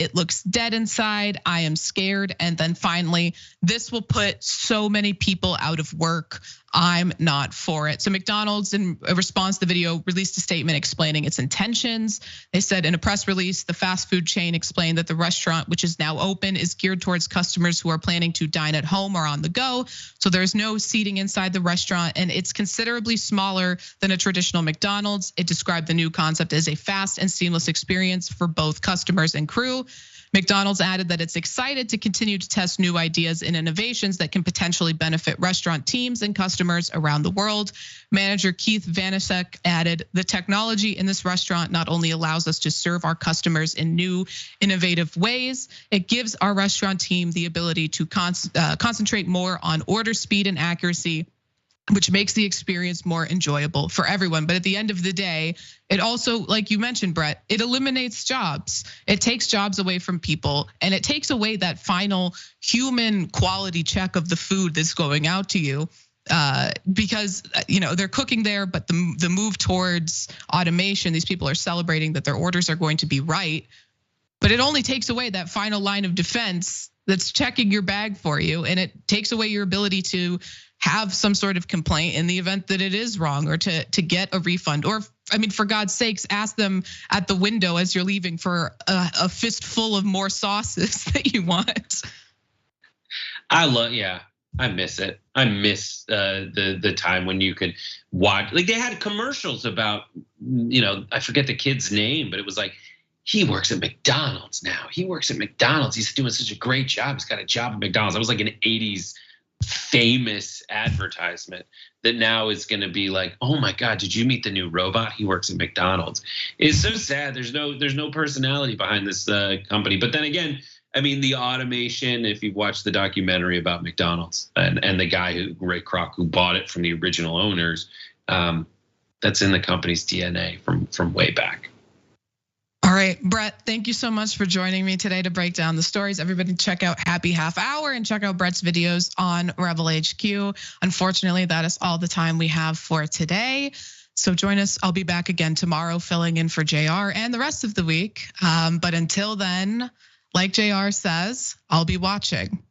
It looks dead inside. I am scared. And then finally, this will put so many people out of work. I'm not for it. So McDonald's, in response to the video, released a statement explaining its intentions. They said in a press release, the fast food chain explained that the restaurant, which is now open, is geared towards customers who are planning to dine at home or on the go. So there's no seating inside the restaurant, and it's considerably smaller than a traditional McDonald's. It described the new concept as a fast and seamless experience for both customers and crew. McDonald's added that it's excited to continue to test new ideas and innovations that can potentially benefit restaurant teams and customers around the world. Manager Keith Vanasek added, the technology in this restaurant not only allows us to serve our customers in new, innovative ways, it gives our restaurant team the ability to concentrate more on order speed and accuracy, which makes the experience more enjoyable for everyone. But at the end of the day, it also, like you mentioned, Brett, it eliminates jobs. It takes jobs away from people, and it takes away that final human quality check of the food that's going out to you. Because they're cooking there, but the move towards automation, these people are celebrating that their orders are going to be right. But it only takes away that final line of defense that's checking your bag for you, and it takes away your ability to have some sort of complaint in the event that it is wrong, or to get a refund, or for God's sakes, ask them at the window as you're leaving for a fistful of more sauces that you want. I miss it. I miss the time when you could watch, like they had commercials about, I forget the kid's name, but it was like, he works at McDonald's now. He works at McDonald's. He's doing such a great job. He's got a job at McDonald's. That was like an 80s famous advertisement that now is going to be like, oh my God, did you meet the new robot? He works at McDonald's. It's so sad. There's no personality behind this company. But then again, the automation, if you've watched the documentary about McDonald's and the guy Ray Kroc, who bought it from the original owners, that's in the company's DNA from way back. All right, Brett, thank you so much for joining me today to break down the stories. Everybody check out Happy Half Hour and check out Brett's videos on Rebel HQ. Unfortunately, that is all the time we have for today. So join us. I'll be back again tomorrow filling in for JR and the rest of the week. But until then, like JR says, I'll be watching.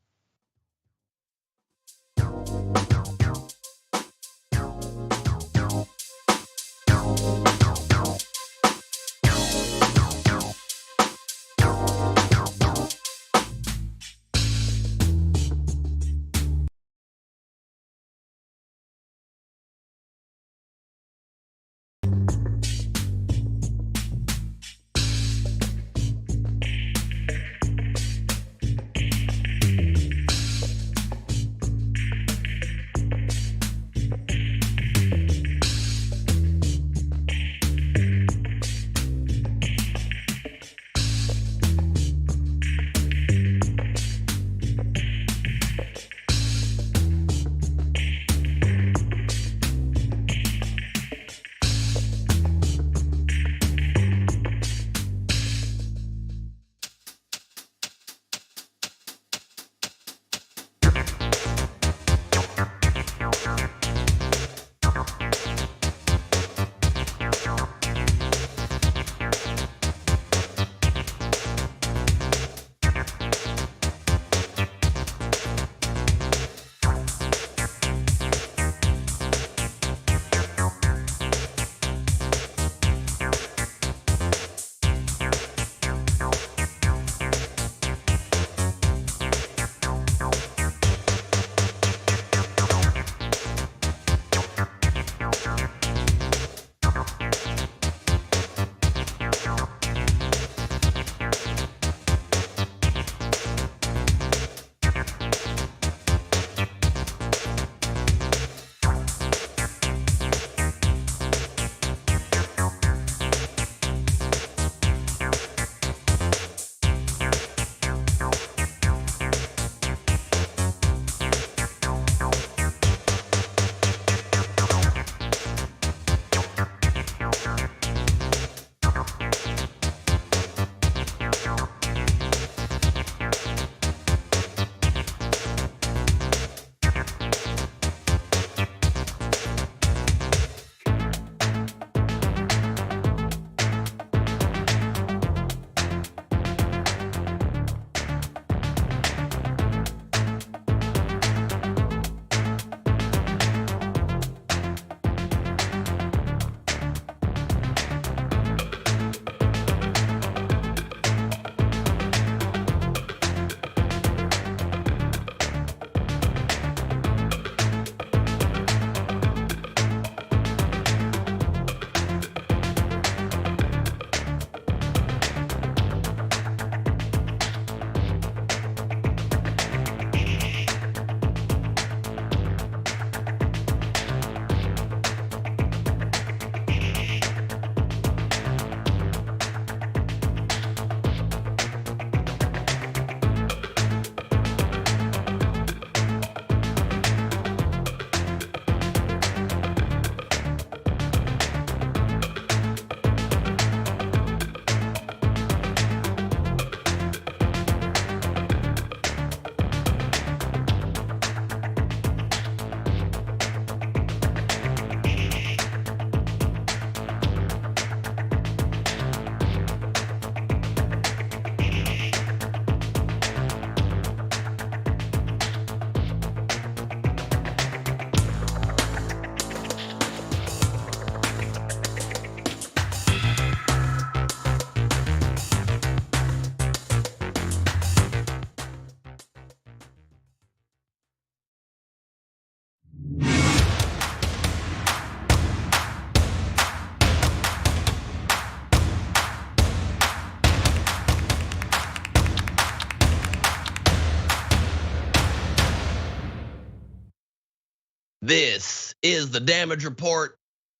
This is the Damage Report.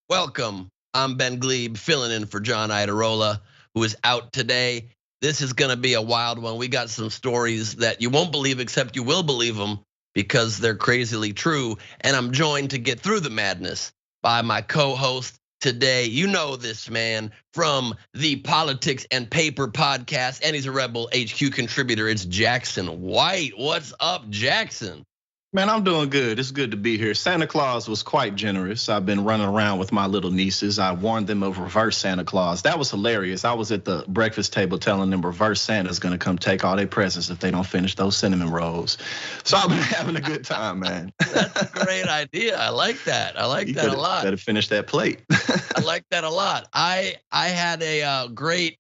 Welcome. I'm Ben Gleib, filling in for John Iadarola, who is out today. This is gonna be a wild one. We got some stories that you won't believe, except you will believe them because they're crazily true. And I'm joined to get through the madness by my co-host today. You know this man from the Politics and Paper podcast, and he's a Rebel HQ contributor. It's Jackson White. What's up, Jackson? Man, I'm doing good. It's good to be here. Santa Claus was quite generous. I've been running around with my little nieces. I warned them of reverse Santa Claus. That was hilarious. I was at the breakfast table telling them reverse Santa's gonna come take all their presents if they don't finish those cinnamon rolls. So I've been having a good time, man. That's a great idea. I like that. I like that a lot. Better finish that plate. I like that a lot. I had a great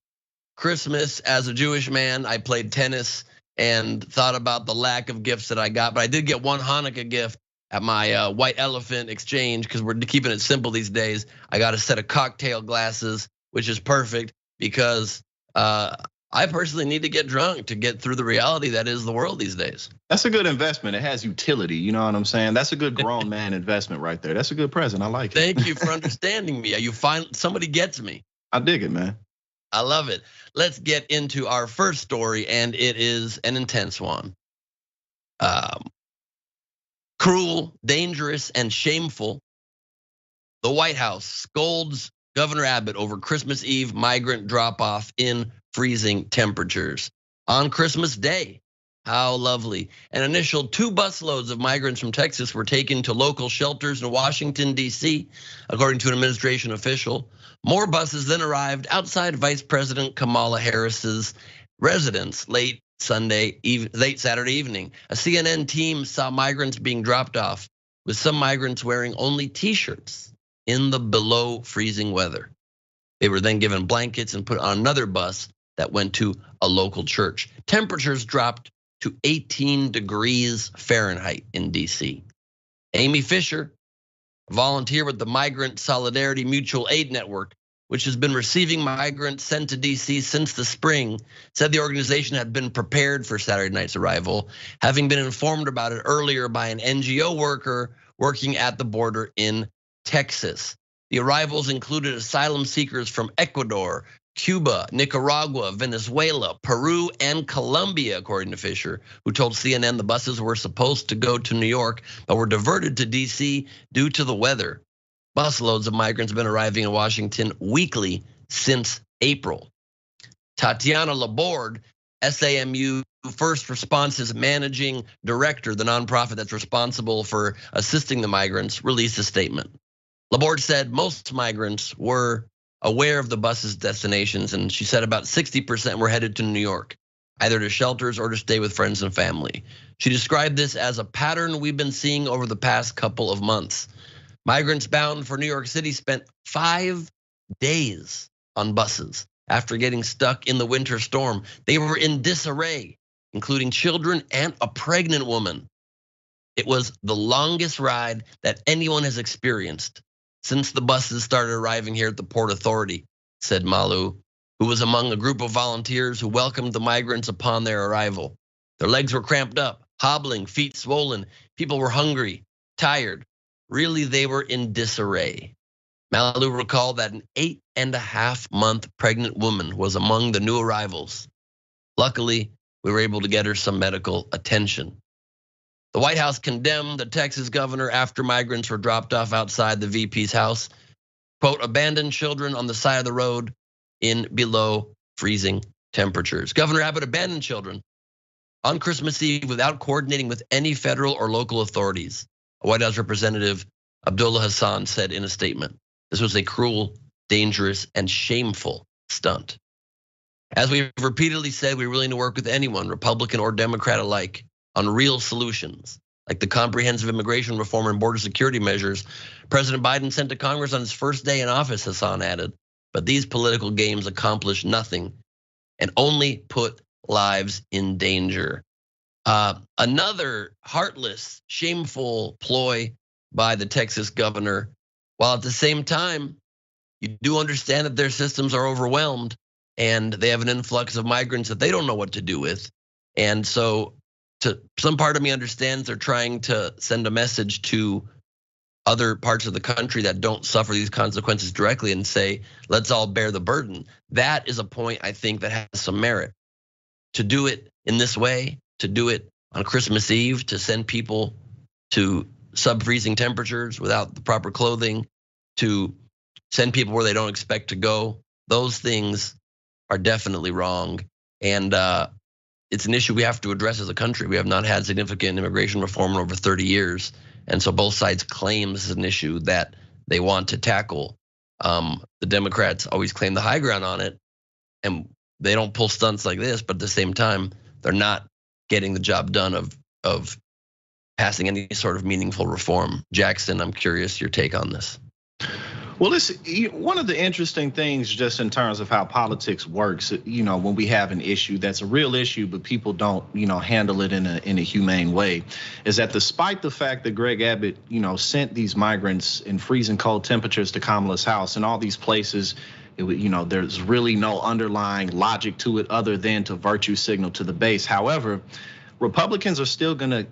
Christmas as a Jewish man. I played tennis and thought about the lack of gifts that I got. But I did get one Hanukkah gift at my White Elephant exchange, because we're keeping it simple these days. I got a set of cocktail glasses, which is perfect because I personally need to get drunk to get through the reality that is the world these days. That's a good investment. It has utility, you know what I'm saying? That's a good grown man investment right there. That's a good present, I like it. Thank you for understanding me. You find somebody gets me. I dig it, man. I love it. Let's get into our first story, and it is an intense one. Cruel, dangerous, and shameful. The White House scolds Governor Abbott over Christmas Eve migrant drop-off in freezing temperatures on Christmas Day. How lovely. An initial 2 busloads of migrants from Texas were taken to local shelters in Washington, D.C., according to an administration official. More buses then arrived outside Vice President Kamala Harris's residence late Saturday evening. A CNN team saw migrants being dropped off, with some migrants wearing only t-shirts in the below freezing weather. They were then given blankets and put on another bus that went to a local church. Temperatures dropped to 18 degrees Fahrenheit in DC. Amy Fisher, a volunteer with the Migrant Solidarity Mutual Aid Network, which has been receiving migrants sent to DC since the spring, said the organization had been prepared for Saturday night's arrival, having been informed about it earlier by an NGO worker working at the border in Texas. The arrivals included asylum seekers from Ecuador, Cuba, Nicaragua, Venezuela, Peru, and Colombia, according to Fisher, who told CNN the buses were supposed to go to New York, but were diverted to DC due to the weather. Busloads of migrants have been arriving in Washington weekly since April. Tatiana Laborde, SAMU First Response's managing director, the nonprofit that's responsible for assisting the migrants, released a statement. Laborde said most migrants were aware of the bus's destinations, and she said about 60% were headed to New York, either to shelters or to stay with friends and family. She described this as a pattern we've been seeing over the past couple of months. Migrants bound for New York City spent 5 days on buses after getting stuck in the winter storm. They were in disarray, including children and a pregnant woman. It was the longest ride that anyone has experienced since the buses started arriving here at the Port Authority, said Malu, who was among a group of volunteers who welcomed the migrants upon their arrival. Their legs were cramped up, hobbling, feet swollen. People were hungry, tired. Really, they were in disarray. Malu recalled that an 8.5-month pregnant woman was among the new arrivals. Luckily, we were able to get her some medical attention. The White House condemned the Texas governor after migrants were dropped off outside the VP's house. Quote, abandoned children on the side of the road in below freezing temperatures. Governor Abbott abandoned children on Christmas Eve without coordinating with any federal or local authorities. A White House representative, Abdullah Hassan, said in a statement, this was a cruel, dangerous, and shameful stunt. As we've repeatedly said, we're willing to work with anyone, Republican or Democrat alike, on real solutions, like the comprehensive immigration reform and border security measures President Biden sent to Congress on his first day in office, Hassan added. But these political games accomplish nothing and only put lives in danger. Another heartless, shameful ploy by the Texas governor, while at the same time, you do understand that their systems are overwhelmed and they have an influx of migrants that they don't know what to do with. And so some part of me understands they're trying to send a message to other parts of the country that don't suffer these consequences directly and say, let's all bear the burden. That is a point I think that has some merit. To do it in this way, to do it on Christmas Eve, to send people to sub-freezing temperatures without the proper clothing, to send people where they don't expect to go, those things are definitely wrong. And it's an issue we have to address as a country. We have not had significant immigration reform in over 30 years. And so both sides claim this is an issue that they want to tackle. The Democrats always claim the high ground on it, and they don't pull stunts like this, but at the same time, they're not getting the job done of passing any sort of meaningful reform. Jackson, I'm curious your take on this. Well, it's one of the interesting things just in terms of how politics works, when we have an issue that's a real issue, but people don't, handle it in a humane way, is that despite the fact that Greg Abbott, sent these migrants in freezing cold temperatures to Kamala's house and all these places, there's really no underlying logic to it other than to virtue signal to the base. However, Republicans are still gonna,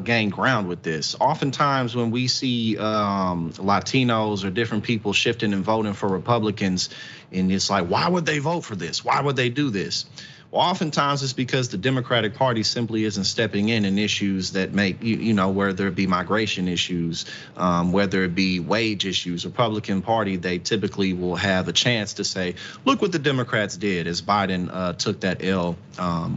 gain ground with this. Oftentimes when we see Latinos or different people shifting and voting for Republicans, and it's like, why would they vote for this? Why would they do this? Well, oftentimes it's because the Democratic Party simply isn't stepping in issues that make, whether it be migration issues, whether it be wage issues. Republican Party, they typically will have a chance to say, look what the Democrats did as Biden took that L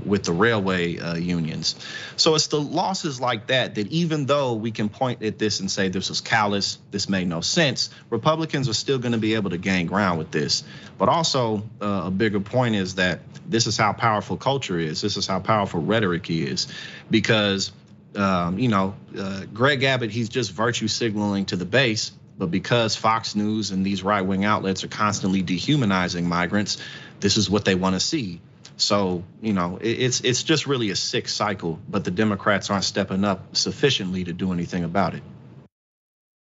with the railway unions. So it's the losses like that even though we can point at this and say this was callous, this made no sense, Republicans are still gonna be able to gain ground with this. But also a bigger point is that this is how powerful culture is. This is how powerful rhetoric is, because Greg Abbott, he's just virtue signaling to the base. But because Fox News and these right-wing outlets are constantly dehumanizing migrants, this is what they want to see. So it's just really a sick cycle. But the Democrats aren't stepping up sufficiently to do anything about it.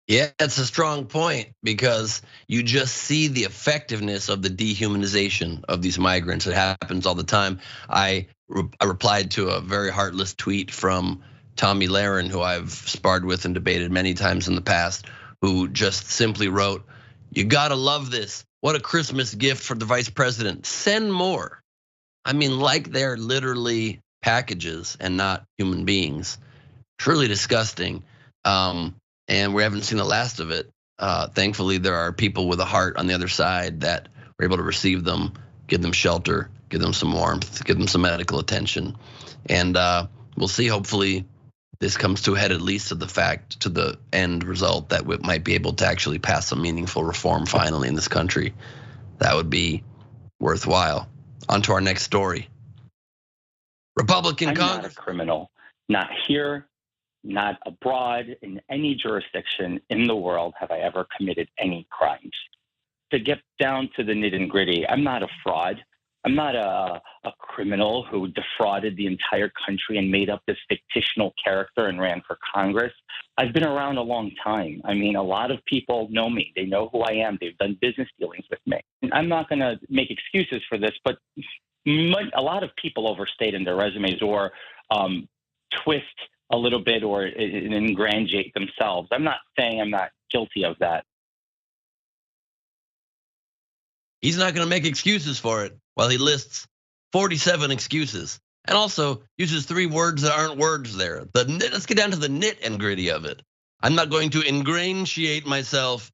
Yeah, it's a strong point because you just see the effectiveness of the dehumanization of these migrants. It happens all the time. I replied to a very heartless tweet from Tommy Lahren, who I've sparred with and debated many times in the past, who just simply wrote, "You gotta love this. What a Christmas gift for the vice president. Send more." I mean, like they're literally packages and not human beings. Truly disgusting. And we haven't seen the last of it. Thankfully, there are people with a heart on the other side that were able to receive them, give them shelter, give them some warmth, give them some medical attention. And we'll see, hopefully this comes to a head, at least to the end result that we might be able to actually pass some meaningful reform finally in this country. That would be worthwhile. On to our next story. Republican Congress. I'm not a criminal, not here, not abroad, in any jurisdiction in the world have I ever committed any crimes. To get down to the nitty and gritty, I'm not a fraud. I'm not a criminal who defrauded the entire country and made up this fictional character and ran for Congress. I've been around a long time. I mean, a lot of people know me. They know who I am. They've done business dealings with me. I'm not going to make excuses for this, but a lot of people overstate in their resumes or twist a little bit or ingratiate themselves. I'm not saying I'm not guilty of that. He's not going to make excuses for it while he lists 47 excuses and also uses 3 words that aren't words there. Let's get down to the nit and gritty of it. I'm not going to ingratiate myself,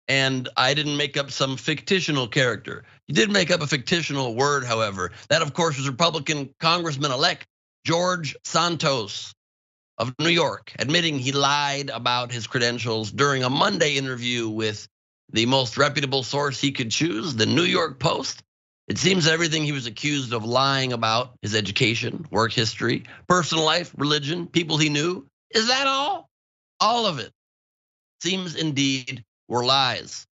and I didn't make up some fictional character. He did make up a fictional word, however. That, of course, was Republican Congressman-elect George Santos of New York, admitting he lied about his credentials during a Monday interview with the most reputable source he could choose, the New York Post. It seems everything he was accused of lying about, his education, work history, personal life, religion, people he knew, is that all? All of it seems indeed were lies.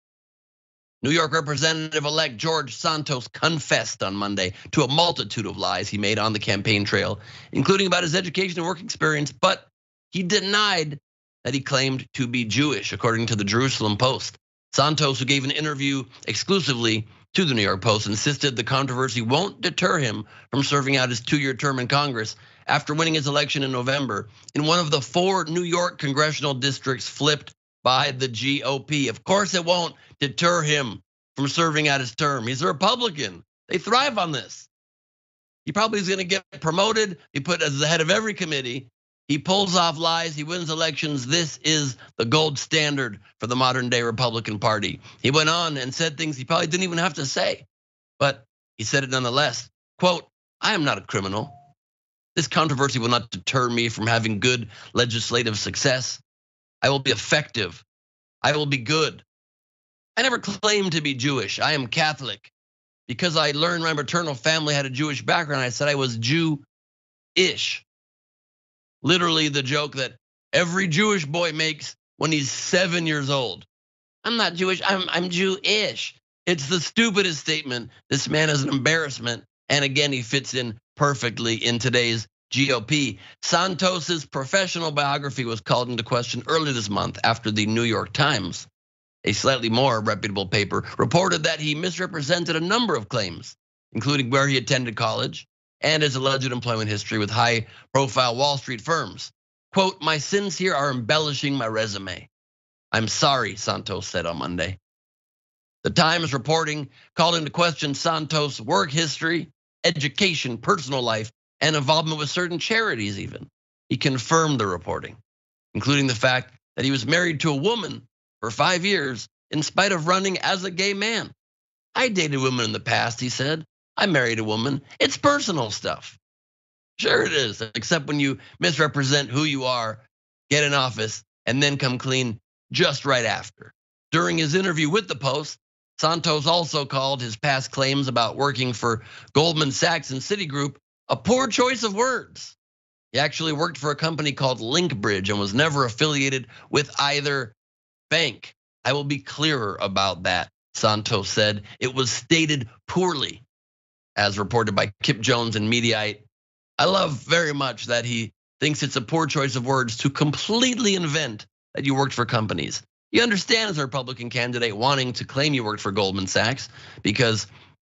New York Representative-elect George Santos confessed on Monday to a multitude of lies he made on the campaign trail, including about his education and work experience, but he denied that he claimed to be Jewish, according to the Jerusalem Post. Santos, who gave an interview exclusively to the New York Post, insisted the controversy won't deter him from serving out his 2-year term in Congress after winning his election in November. In one of the 4 New York congressional districts flipped by the GOP. Of course, it won't deter him from serving out his term. He's a Republican. They thrive on this. He probably is going to get promoted, be put as the head of every committee. He pulls off lies, he wins elections. This is the gold standard for the modern day Republican Party. He went on and said things he probably didn't even have to say, but he said it nonetheless. Quote, I am not a criminal. This controversy will not deter me from having good legislative success. I will be effective. I will be good. I never claimed to be Jewish. I am Catholic. Because I learned my maternal family had a Jewish background, I said I was Jew-ish. Literally the joke that every Jewish boy makes when he's 7 years old. I'm not Jewish, I'm Jew-ish. It's the stupidest statement. This man is an embarrassment. And again, he fits in perfectly in today's GOP. Santos's professional biography was called into question early this month after the New York Times, a slightly more reputable paper, reported that he misrepresented a number of claims, including where he attended college and his alleged employment history with high-profile Wall Street firms. Quote, my sins here are embellishing my resume. I'm sorry, Santos said on Monday. The Times reporting called into question Santos' work history, education, personal life, and involvement with certain charities even. He confirmed the reporting, including the fact that he was married to a woman for 5 years in spite of running as a gay man. I dated women in the past, he said. I married a woman. It's personal stuff. Sure it is, except when you misrepresent who you are, get in office, and then come clean just right after. During his interview with the Post, Santos also called his past claims about working for Goldman Sachs and Citigroup a poor choice of words. He actually worked for a company called Linkbridge and was never affiliated with either bank. I will be clearer about that, Santos said. It was stated poorly, as reported by Kip Jones and Mediaite. I love very much that he thinks it's a poor choice of words to completely invent that you worked for companies. You understand as a Republican candidate wanting to claim you worked for Goldman Sachs because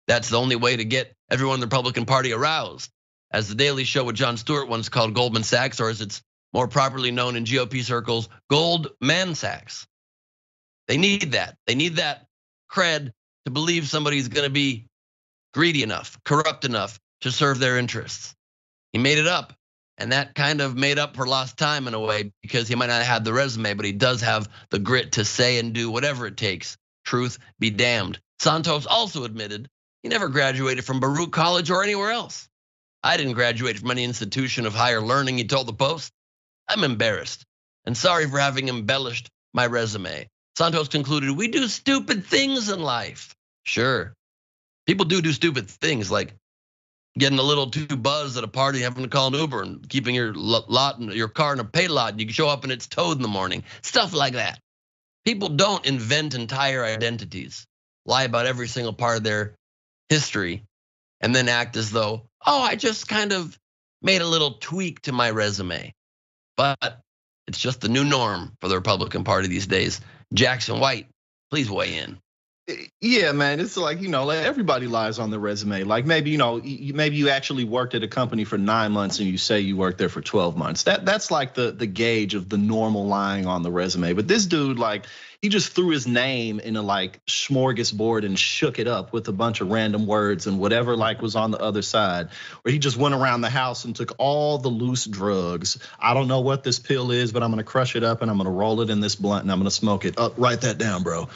that's the only way to get everyone in the Republican Party aroused. As the Daily Show with Jon Stewart once called Goldman Sachs, or as it's more properly known in GOP circles, Goldman Sachs. They need that. They need that cred to believe somebody's gonna be greedy enough, corrupt enough to serve their interests. He made it up, and that kind of made up for lost time in a way because he might not have had the resume, but he does have the grit to say and do whatever it takes. Truth be damned. Santos also admitted he never graduated from Baruch College or anywhere else. I didn't graduate from any institution of higher learning, he told the Post. I'm embarrassed and sorry for having embellished my resume. Santos concluded, we do stupid things in life. Sure, people do stupid things like getting a little too buzzed at a party, having to call an Uber and keeping your car in a pay lot. And you can show up and it's towed in the morning, stuff like that. People don't invent entire identities, lie about every single part of their history, and then act as though, oh, I just kind of made a little tweak to my resume. But it's just the new norm for the Republican Party these days. Jackson White, please weigh in. Yeah, man, it's like, like everybody lies on their resume. Like maybe, maybe you actually worked at a company for 9 months and you say you worked there for 12 months. That's like the gauge of the normal lying on the resume. But this dude, like, he just threw his name in a like smorgasbord and shook it up with a bunch of random words and whatever like was on the other side. Where he just went around the house and took all the loose drugs. I don't know what this pill is, but I'm gonna crush it up and I'm gonna roll it in this blunt and I'm gonna smoke it. Write that down, bro.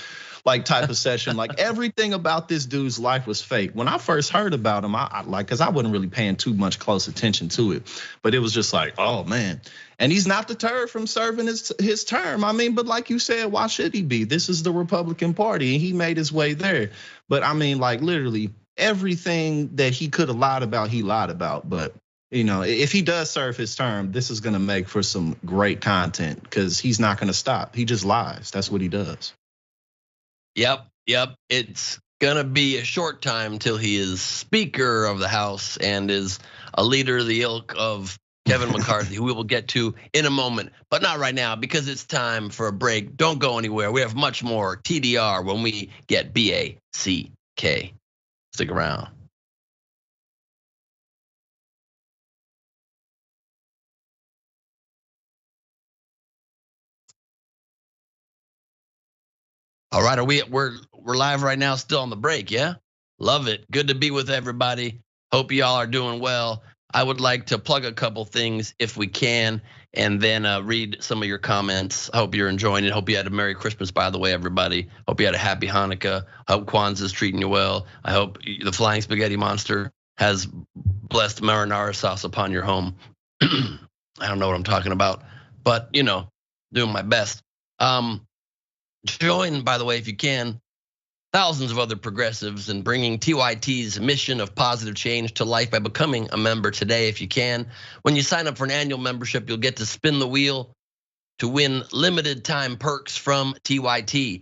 Like type of session, like everything about this dude's life was fake. When I first heard about him, I like, cause I wasn't really paying too much close attention to it, but it was just like, oh man. And he's not deterred from serving his term. I mean, but like you said, why should he be? This is the Republican Party and he made his way there. But I mean, like literally everything that he could have lied about, he lied about. But if he does serve his term, this is gonna make for some great content because he's not gonna stop. He just lies. That's what he does. Yep. It's gonna be a short time till he is Speaker of the House and is a leader of the ilk of Kevin McCarthy, who we will get to in a moment, but not right now because it's time for a break. Don't go anywhere. We have much more TDR when we get BACK. Stick around. All right, we're live right now, still on the break, yeah? Love it. Good to be with everybody. Hope y'all are doing well. I would like to plug a couple things if we can, and then read some of your comments. I hope you're enjoying it. Hope you had a Merry Christmas, by the way, everybody. Hope you had a Happy Hanukkah. I hope Kwanzaa's treating you well. I hope the Flying Spaghetti Monster has blessed marinara sauce upon your home. I don't know what I'm talking about, but doing my best. Join, by the way, if you can, thousands of other progressives in bringing TYT's mission of positive change to life by becoming a member today if you can. When you sign up for an annual membership, you'll get to spin the wheel to win limited time perks from TYT.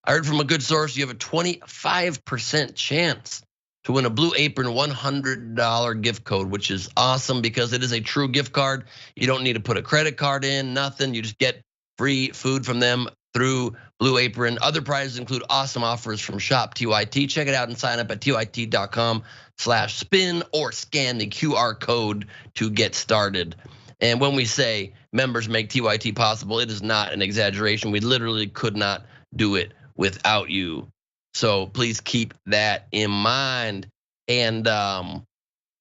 I heard from a good source you have a 25% chance to win a Blue Apron $100 gift code, which is awesome because it is a true gift card. You don't need to put a credit card in, nothing. You just get free food from them through Blue Apron. Other prizes include awesome offers from Shop TYT. Check it out and sign up at tyt.com/spin or scan the QR code to get started. And when we say members make TYT possible, it is not an exaggeration. We literally could not do it without you. So please keep that in mind. And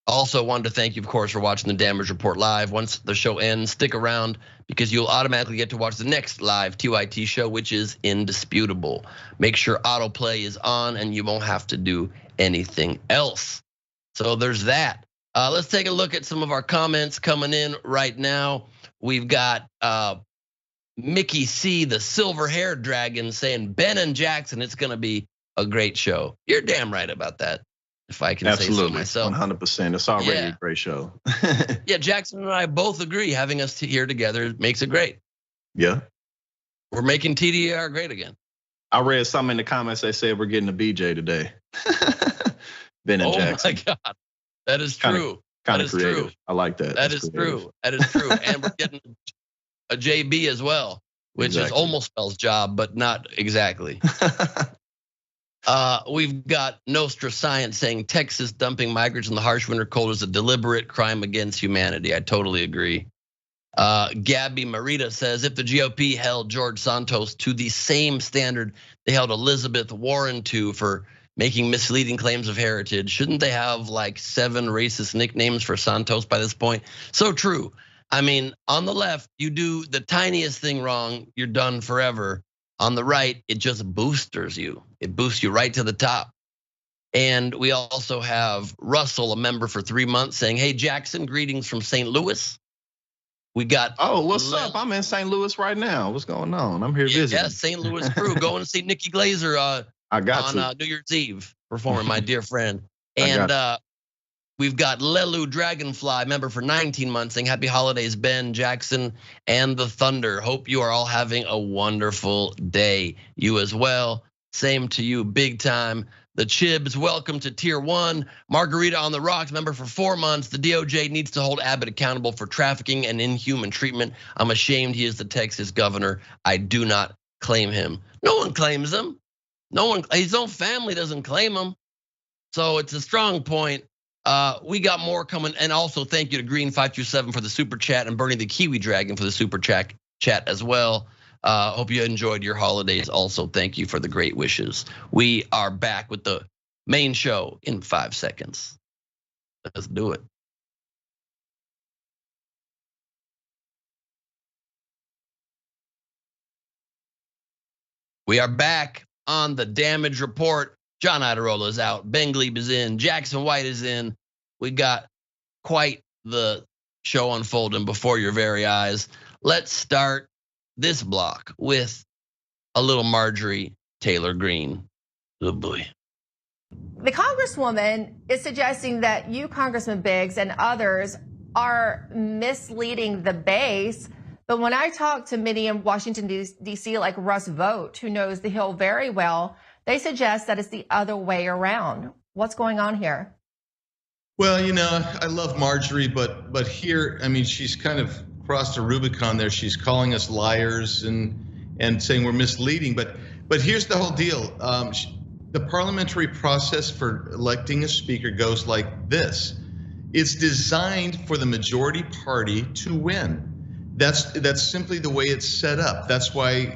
also wanted to thank you, of course, for watching the Damage Report live. Once the show ends, stick around because you'll automatically get to watch the next live TYT show, which is indisputable. Make sure autoplay is on and you won't have to do anything else. So there's that. Let's take a look at some of our comments coming in right now. We've got Mickey C, the silver-haired dragon, saying Ben and Jackson, it's gonna be a great show. You're damn right about that, if I can say so myself. 100%. It's already a great show. Yeah, Jackson and I both agree. Having us here together makes it great. Yeah. We're making TDR great again. I read something in the comments that said we're getting a BJ today. Ben and Jackson. Oh my God, that is true. Kind of creative. True. I like that. That is true. That is true. And we're getting a JB as well, which is almost spells job, but not exactly. We've got Nostra Science saying Texas dumping migrants in the harsh winter cold is a deliberate crime against humanity. I totally agree. Gabby Marita says if the GOP held George Santos to the same standard they held Elizabeth Warren to for making misleading claims of heritage, shouldn't they have like 7 racist nicknames for Santos by this point? So true. I mean, on the left, you do the tiniest thing wrong, you're done forever. On the right, it just boosters you. It boosts you right to the top. And we also have Russell, a member for 3 months, saying, hey, Jackson, greetings from St. Louis. We got what's up? I'm in St. Louis right now. What's going on? I'm here visiting. Yeah, St. Louis crew going to see Nikki Glazer on New Year's Eve performing, my dear friend. And we've got Lelu Dragonfly, member for 19 months, saying happy holidays, Ben, Jackson, and the Thunder. Hope you are all having a wonderful day. You as well. Same to you, big time. The Chibs, welcome to Tier 1. Margarita on the Rocks, member for 4 months. The DOJ needs to hold Abbott accountable for trafficking and inhuman treatment. I'm ashamed he is the Texas governor. I do not claim him. No one claims him. No one, his own family doesn't claim him. So it's a strong point. We got more coming, and also thank you to Green527 for the super chat and Bernie the Kiwi Dragon for the super chat as well. Hope you enjoyed your holidays. Also, thank you for the great wishes. We are back with the main show in 5 seconds. Let's do it. We are back on the Damage Report. John Iadarola is out. Ben Gleib is in. Jackson White is in. We got quite the show unfolding before your very eyes. Let's start this block with a little Marjorie Taylor Greene. Oh boy. The Congresswoman is suggesting that you, Congressman Biggs, and others are misleading the base. But when I talk to many in Washington, D.C., like Russ Vought, who knows the Hill very well, they suggest that it's the other way around. What's going on here? Well, I love Marjorie, but here, I mean, she's kind of crossed a Rubicon there. She's calling us liars and saying we're misleading. But here's the whole deal. The parliamentary process for electing a speaker goes like this. It's designed for the majority party to win. That's simply the way it's set up. That's why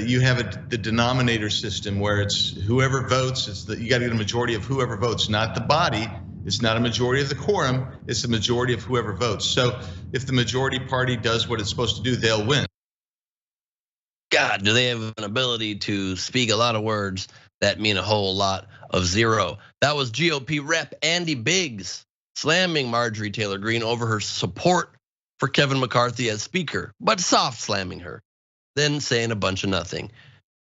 you have the denominator system where it's whoever votes. You got to get a majority of whoever votes, not the body. It's not a majority of the quorum. It's the majority of whoever votes. So if the majority party does what it's supposed to do, they'll win. God, do they have an ability to speak a lot of words that mean a whole lot of zero? That was GOP Rep Andy Biggs slamming Marjorie Taylor Greene over her support for Kevin McCarthy as speaker, but soft slamming her, then saying a bunch of nothing.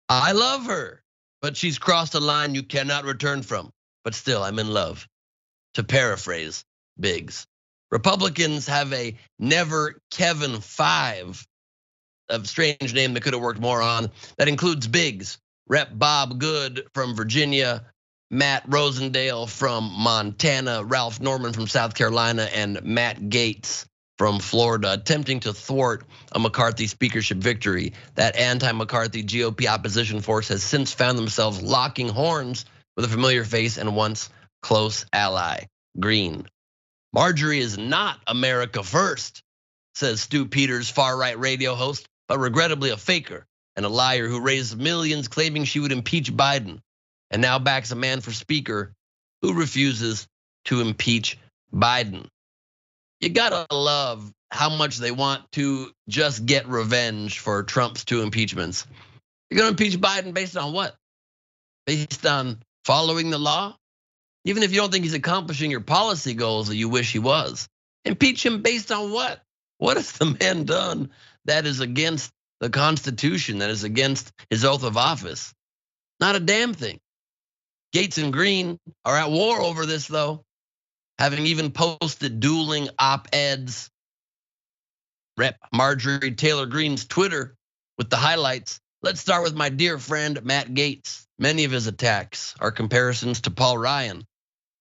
I love her, but she's crossed a line you cannot return from, but still I'm in love. To paraphrase Biggs, Republicans have a Never Kevin 5, a strange name that could have worked more on, that includes Biggs, Rep Bob Good from Virginia, Matt Rosendale from Montana, Ralph Norman from South Carolina, and Matt Gaetz from Florida, attempting to thwart a McCarthy speakership victory. That anti-McCarthy GOP opposition force has since found themselves locking horns with a familiar face and once close ally, Greene. Marjorie is not America first, says Stu Peters, far-right radio host, but regrettably a faker and a liar who raised millions claiming she would impeach Biden, and now backs a man for speaker who refuses to impeach Biden. You gotta love how much they want to just get revenge for Trump's 2 impeachments. You're gonna impeach Biden based on what? Based on following the law? Even if you don't think he's accomplishing your policy goals that you wish he was. Impeach him based on what? What has the man done that is against the Constitution, that is against his oath of office? Not a damn thing. Gaetz and Greene are at war over this though, having even posted dueling op-eds. Rep Marjorie Taylor Greene's Twitter with the highlights. Let's start with my dear friend Matt Gaetz. Many of his attacks are comparisons to Paul Ryan.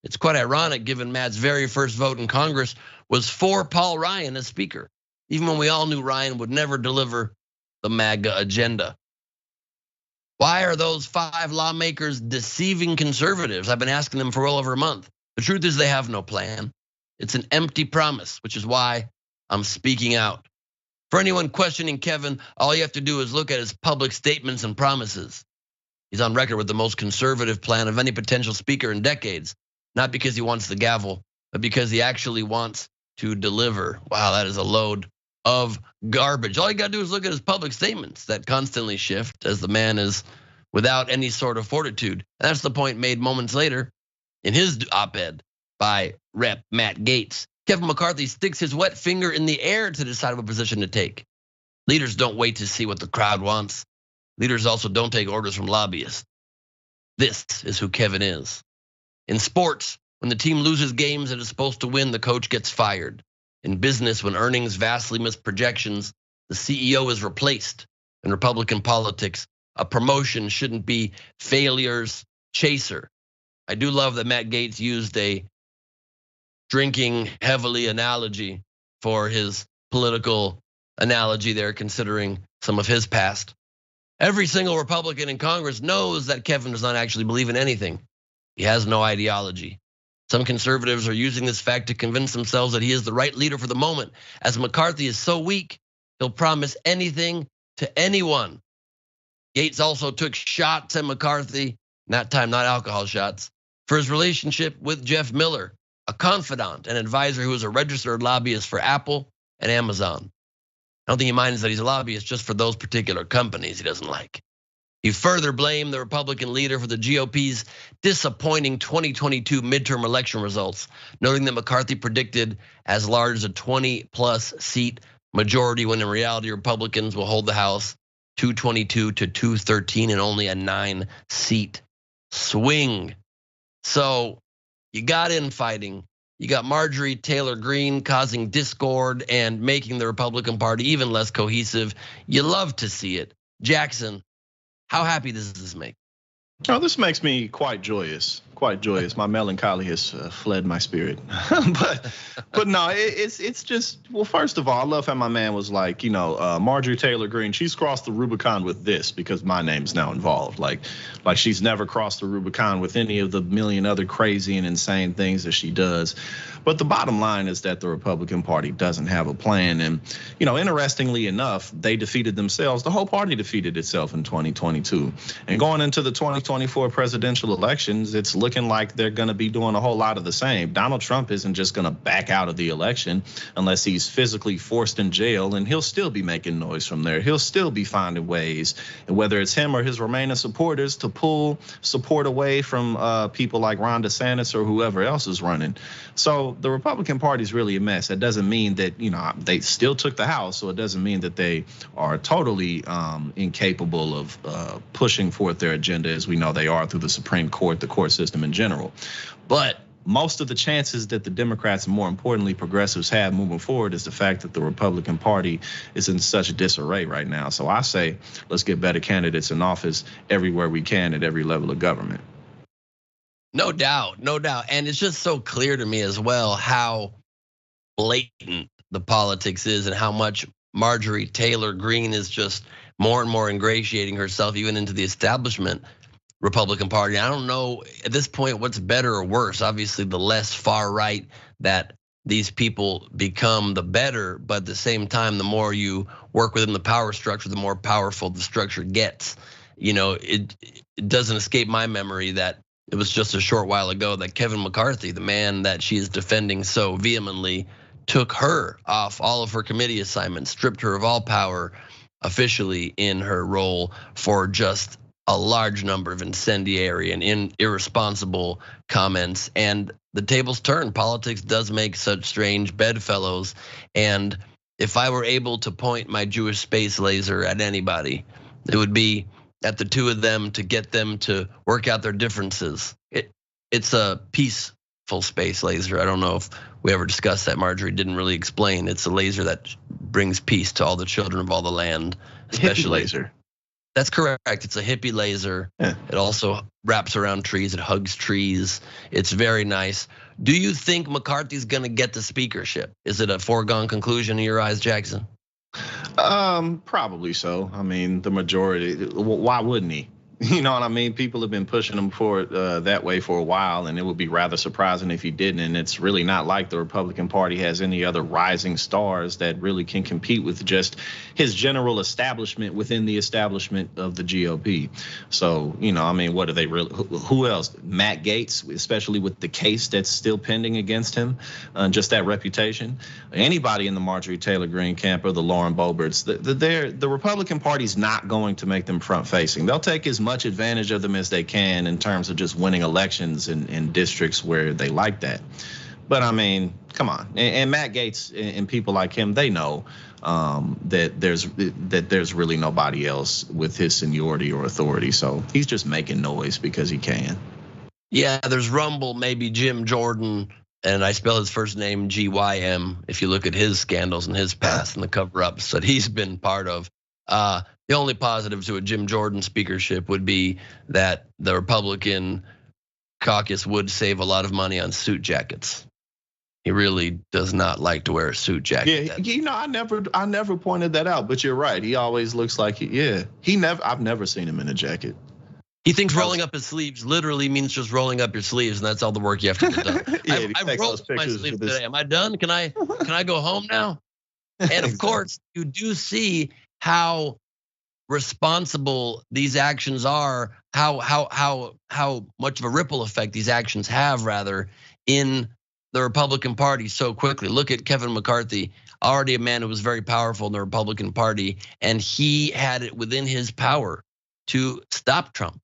It's quite ironic given Matt's very first vote in Congress was for Paul Ryan as speaker, even when we all knew Ryan would never deliver the MAGA agenda. Why are those 5 lawmakers deceiving conservatives? I've been asking them for well over a month. The truth is they have no plan. It's an empty promise, which is why I'm speaking out. For anyone questioning Kevin, all you have to do is look at his public statements and promises. He's on record with the most conservative plan of any potential speaker in decades, not because he wants the gavel, but because he actually wants to deliver. Wow, that is a load of garbage. All you gotta do is look at his public statements that constantly shift as the man is without any sort of fortitude. And that's the point made moments later in his op-ed by Rep Matt Gaetz. Kevin McCarthy sticks his wet finger in the air to decide what position to take. Leaders don't wait to see what the crowd wants. Leaders also don't take orders from lobbyists. This is who Kevin is. In sports, when the team loses games it is supposed to win, the coach gets fired. In business, when earnings vastly miss projections, the CEO is replaced. In Republican politics, a promotion shouldn't be failure's chaser. I do love that Matt Gaetz used a drinking heavily analogy for his political analogy there, considering some of his past. Every single Republican in Congress knows that Kevin does not actually believe in anything. He has no ideology. Some conservatives are using this fact to convince themselves that he is the right leader for the moment. As McCarthy is so weak, he'll promise anything to anyone. Gaetz also took shots at McCarthy, that time not alcohol shots, for his relationship with Jeff Miller, a confidant and advisor who is a registered lobbyist for Apple and Amazon. I don't think he minds that he's a lobbyist just for those particular companies he doesn't like. He further blamed the Republican leader for the GOP's disappointing 2022 midterm election results, noting that McCarthy predicted as large as a 20+ seat majority when in reality Republicans will hold the House 222 to 213 and only a 9-seat swing. So you got infighting. You got Marjorie Taylor Greene causing discord and making the Republican Party even less cohesive. You love to see it. Jackson, how happy does this make? Oh, this makes me quite joyous, quite joyous. My melancholy has fled my spirit. but no, it's just, well, first of all, I love how my man was like, Marjorie Taylor Greene, she's crossed the Rubicon with this because my name's now involved. Like she's never crossed the Rubicon with any of the million other crazy and insane things that she does. But the bottom line is that the Republican Party doesn't have a plan. And, interestingly enough, they defeated themselves. The whole party defeated itself in 2022. And going into the 2024 presidential elections, it's looking like they're going to be doing a whole lot of the same. Donald Trump isn't just going to back out of the election unless he's physically forced in jail, and he'll still be making noise from there. He'll still be finding ways, and whether it's him or his remaining supporters, to pull support away from people like Ron DeSantis or whoever else is running. So the Republican Party is really a mess. That doesn't mean that, they still took the House, so it doesn't mean that they are totally incapable of pushing forth their agenda, as we know they are through the Supreme Court, the court system in general. But most of the chances that the Democrats, and more importantly progressives, have moving forward is the fact that the Republican Party is in such disarray right now. So I say, let's get better candidates in office everywhere we can at every level of government. No doubt, no doubt. And it's just so clear to me as well how blatant the politics is and how much Marjorie Taylor Greene is just more and more ingratiating herself even into the establishment Republican Party. I don't know at this point what's better or worse. Obviously, the less far right that these people become, the better. But at the same time, the more you work within the power structure, the more powerful the structure gets. It doesn't escape my memory that it was just a short while ago that Kevin McCarthy, the man that she is defending so vehemently, took her off all of her committee assignments, stripped her of all power officially in her role for just a large number of incendiary and irresponsible comments. And the tables turn. Politics does make such strange bedfellows. And if I were able to point my Jewish space laser at anybody, it would be at the two of them to get them to work out their differences. It's a peaceful space laser. I don't know if we ever discussed that. Marjorie didn't really explain. It's a laser that brings peace to all the children of all the land, especially. Hippie laser. That's correct. It's a hippie laser. Yeah. It also wraps around trees. It hugs trees. It's very nice. Do you think McCarthy's going to get the speakership? Is it a foregone conclusion in your eyes, Jackson? Probably so. I mean, the majority. Why wouldn't he? You know what I mean? People have been pushing him for it that way for a while, and it would be rather surprising if he didn't. And it's really not like the Republican Party has any other rising stars that really can compete with just his general establishment within the establishment of the GOP. So, I mean, what are they really? Who else? Matt Gaetz, especially with the case that's still pending against him, just that reputation. Anybody in the Marjorie Taylor Greene camp or the Lauren Boeberts, the Republican Party's not going to make them front facing. They'll take as much advantage of them as they can in terms of just winning elections in districts where they like that. But I mean, come on. And Matt Gaetz and people like him, they know that there's really nobody else with his seniority or authority. So he's just making noise because he can. Yeah, there's rumble, maybe Jim Jordan, and I spell his first name G-Y-M. If you look at his scandals and his past and the cover-ups that he's been part of. The only positive to a Jim Jordan speakership would be that the Republican caucus would save a lot of money on suit jackets. He really does not like to wear a suit jacket. Yeah, I never pointed that out, but you're right. He always looks like I've never seen him in a jacket. He thinks rolling up his sleeves literally means just rolling up your sleeves, and that's all the work you have to get done. I rolled my sleeves today. Am I done? Can I go home now? And of course, you do see how responsible these actions are, how much of a ripple effect these actions have, rather, in the Republican Party so quickly. Look at Kevin McCarthy, already a man who was very powerful in the Republican Party, and he had it within his power to stop Trump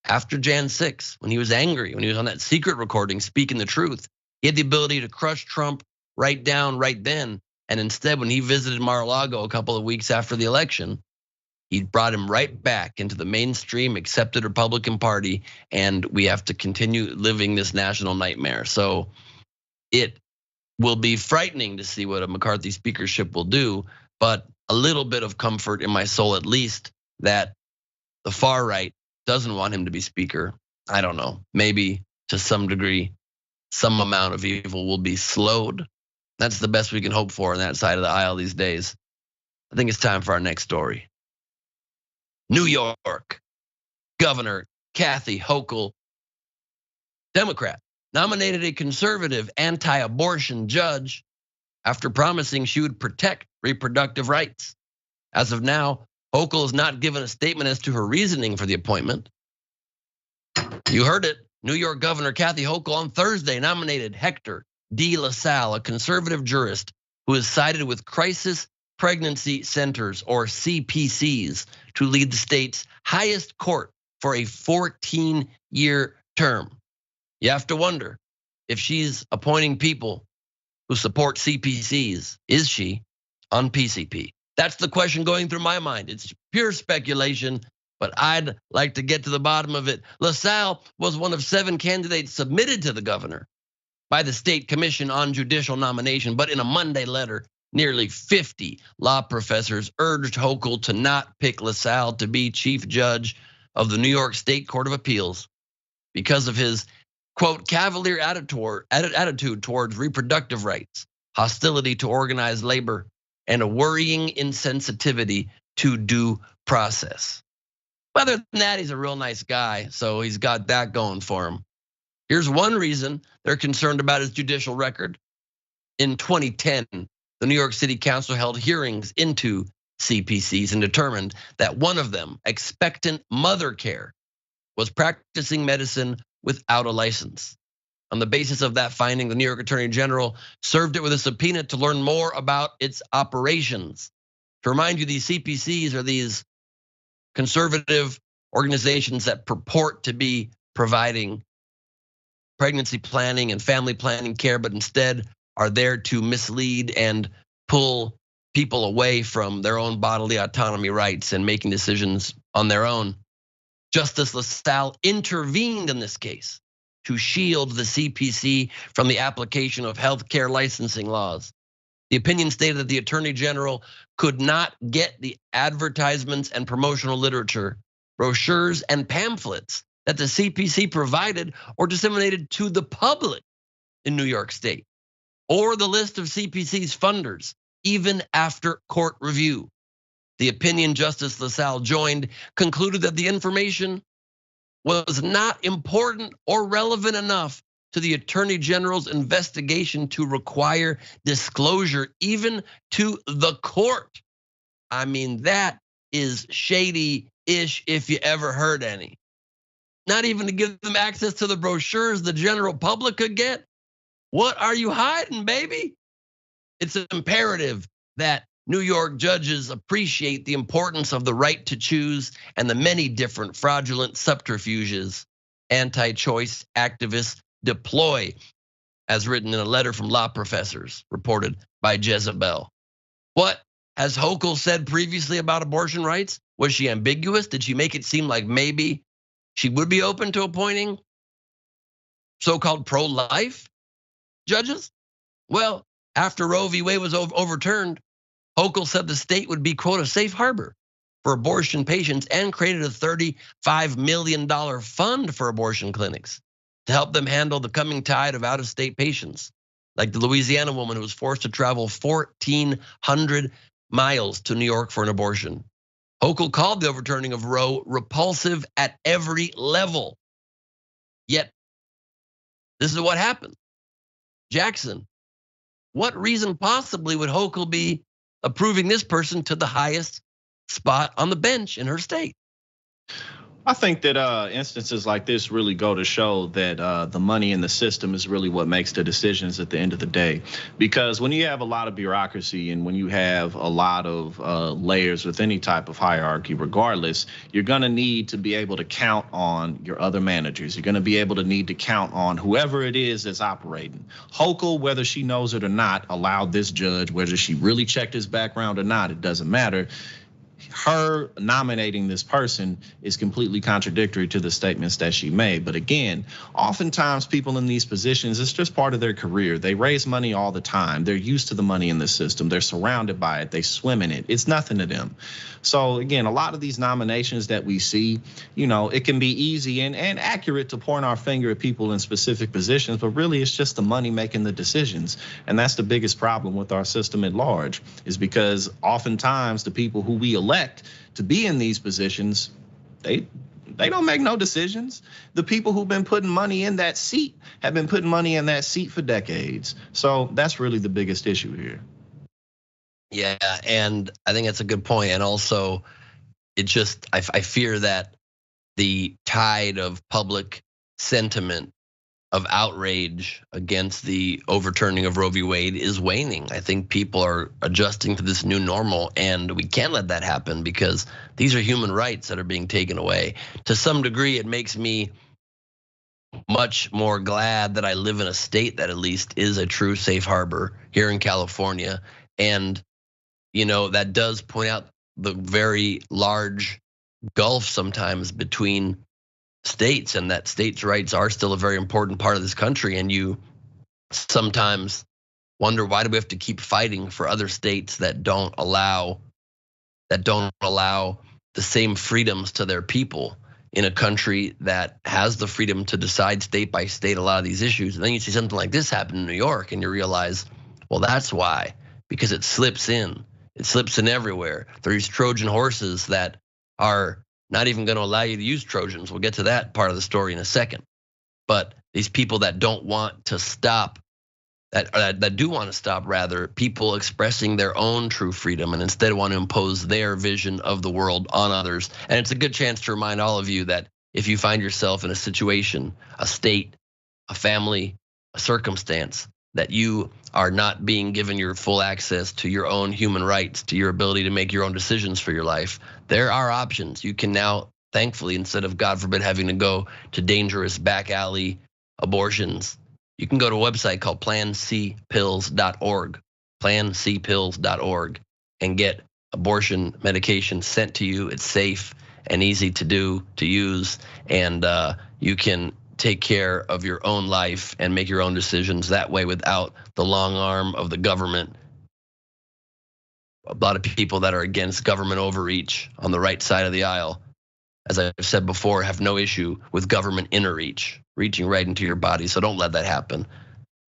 after Jan 6, when he was angry, when he was on that secret recording speaking the truth. He had the ability to crush Trump right then. And instead, when he visited Mar-a-Lago a couple of weeks after the election, he brought him right back into the mainstream accepted Republican Party, and we have to continue living this national nightmare. So it will be frightening to see what a McCarthy speakership will do, but a little bit of comfort in my soul, at least, that the far right doesn't want him to be speaker. I don't know, maybe to some degree, some amount of evil will be slowed. That's the best we can hope for on that side of the aisle these days. I think it's time for our next story. New York Governor Kathy Hochul, Democrat, nominated a conservative anti-abortion judge after promising she would protect reproductive rights. As of now, Hochul has not given a statement as to her reasoning for the appointment. You heard it. New York Governor Kathy Hochul on Thursday nominated Hector D. LaSalle, a conservative jurist who is sided with Crisis Pregnancy Centers, or CPCs, to lead the state's highest court for a 14-year term. You have to wonder if she's appointing people who support CPCs. Is she on PCP? That's the question going through my mind. It's pure speculation, but I'd like to get to the bottom of it. LaSalle was one of 7 candidates submitted to the governor by the State Commission on Judicial Nomination, but in a Monday letter, nearly 50 law professors urged Hochul to not pick LaSalle to be chief judge of the New York State Court of Appeals because of his, quote, cavalier attitude towards reproductive rights, hostility to organized labor, and a worrying insensitivity to due process. Other than that, he's a real nice guy, so he's got that going for him. Here's one reason they're concerned about his judicial record. In 2010, the New York City Council held hearings into CPCs and determined that one of them, expectant mother care, was practicing medicine without a license. On the basis of that finding, the New York Attorney General served it with a subpoena to learn more about its operations. To remind you, these CPCs are these conservative organizations that purport to be providing pregnancy planning and family planning care, but instead are there to mislead and pull people away from their own bodily autonomy rights and making decisions on their own. Justice LaSalle intervened in this case to shield the CPC from the application of healthcare licensing laws. The opinion stated that the Attorney General could not get the advertisements and promotional literature, brochures, and pamphlets that the CPC provided or disseminated to the public in New York State, or the list of CPC's funders, even after court review. The opinion Justice LaSalle joined concluded that the information was not important or relevant enough to the Attorney General's investigation to require disclosure even to the court. I mean, that is shady-ish if you ever heard any. Not even to give them access to the brochures the general public could get. What are you hiding, baby? It's imperative that New York judges appreciate the importance of the right to choose and the many different fraudulent subterfuges anti-choice activists deploy, as written in a letter from law professors reported by Jezebel. What has Hochul said previously about abortion rights? Was she ambiguous? Did she make it seem like maybe she would be open to appointing so-called pro-life judges? Well, after Roe v. Wade was overturned, Hochul said the state would be, quote, a safe harbor for abortion patients and created a $35 million fund for abortion clinics to help them handle the coming tide of out-of-state patients, like the Louisiana woman who was forced to travel 1,400 miles to New York for an abortion. Hochul called the overturning of Roe repulsive at every level. Yet, this is what happened. Jackson, what reason possibly would Hochul be approving this person to the highest spot on the bench in her state? I think that instances like this really go to show that the money in the system is really what makes the decisions at the end of the day. Because when you have a lot of bureaucracy and when you have a lot of layers with any type of hierarchy, regardless, you're gonna need to be able to count on your other managers. You're gonna be able to need to count on whoever it is that's operating. Hochul, whether she knows it or not, allowed this judge, whether she really checked his background or not, it doesn't matter. her nominating this person is completely contradictory to the statements that she made. But again, oftentimes people in these positions, it's just part of their career. They raise money all the time. They're used to the money in the system. They're surrounded by it. They swim in it. It's nothing to them. So again, a lot of these nominations that we see, it can be easy and accurate to point our finger at people in specific positions, but really it's just the money making the decisions. And that's the biggest problem with our system at large, is because oftentimes the people who we elect to be in these positions, they don't make no decisions. The people who've been putting money in that seat have been putting money in that seat for decades. So that's really the biggest issue here. Yeah, and I think that's a good point. And also, I fear that the tide of public sentiment of outrage against the overturning of Roe v. Wade is waning. I think people are adjusting to this new normal, and we can't let that happen because these are human rights that are being taken away. To some degree, it makes me much more glad that I live in a state that at least is a true safe harbor here in California. And that does point out the very large gulf sometimes between states, and that states' rights are still a very important part of this country. And you sometimes wonder, why do we have to keep fighting for other states that don't allow the same freedoms to their people in a country that has the freedom to decide state by state a lot of these issues? And then you see something like this happen in New York, and you realize, well, that's why, because it slips in everywhere. There's Trojan horses that are not even going to allow you to use Trojans. We'll get to that part of the story in a second. But these people that don't want to stop, that do want to stop, rather, people expressing their own true freedom and instead want to impose their vision of the world on others. And it's a good chance to remind all of you that if you find yourself in a situation, a state, a family, a circumstance, that you are not being given your full access to your own human rights, to your ability to make your own decisions for your life, there are options. You can now, thankfully, instead of, God forbid, having to go to dangerous back alley abortions, you can go to a website called plancpills.org, plancpills.org, and get abortion medication sent to you. It's safe and easy to use, and you can take care of your own life and make your own decisions that way without the long arm of the government. A lot of people that are against government overreach on the right side of the aisle, as I've said before, have no issue with government interreach, reaching right into your body. So don't let that happen.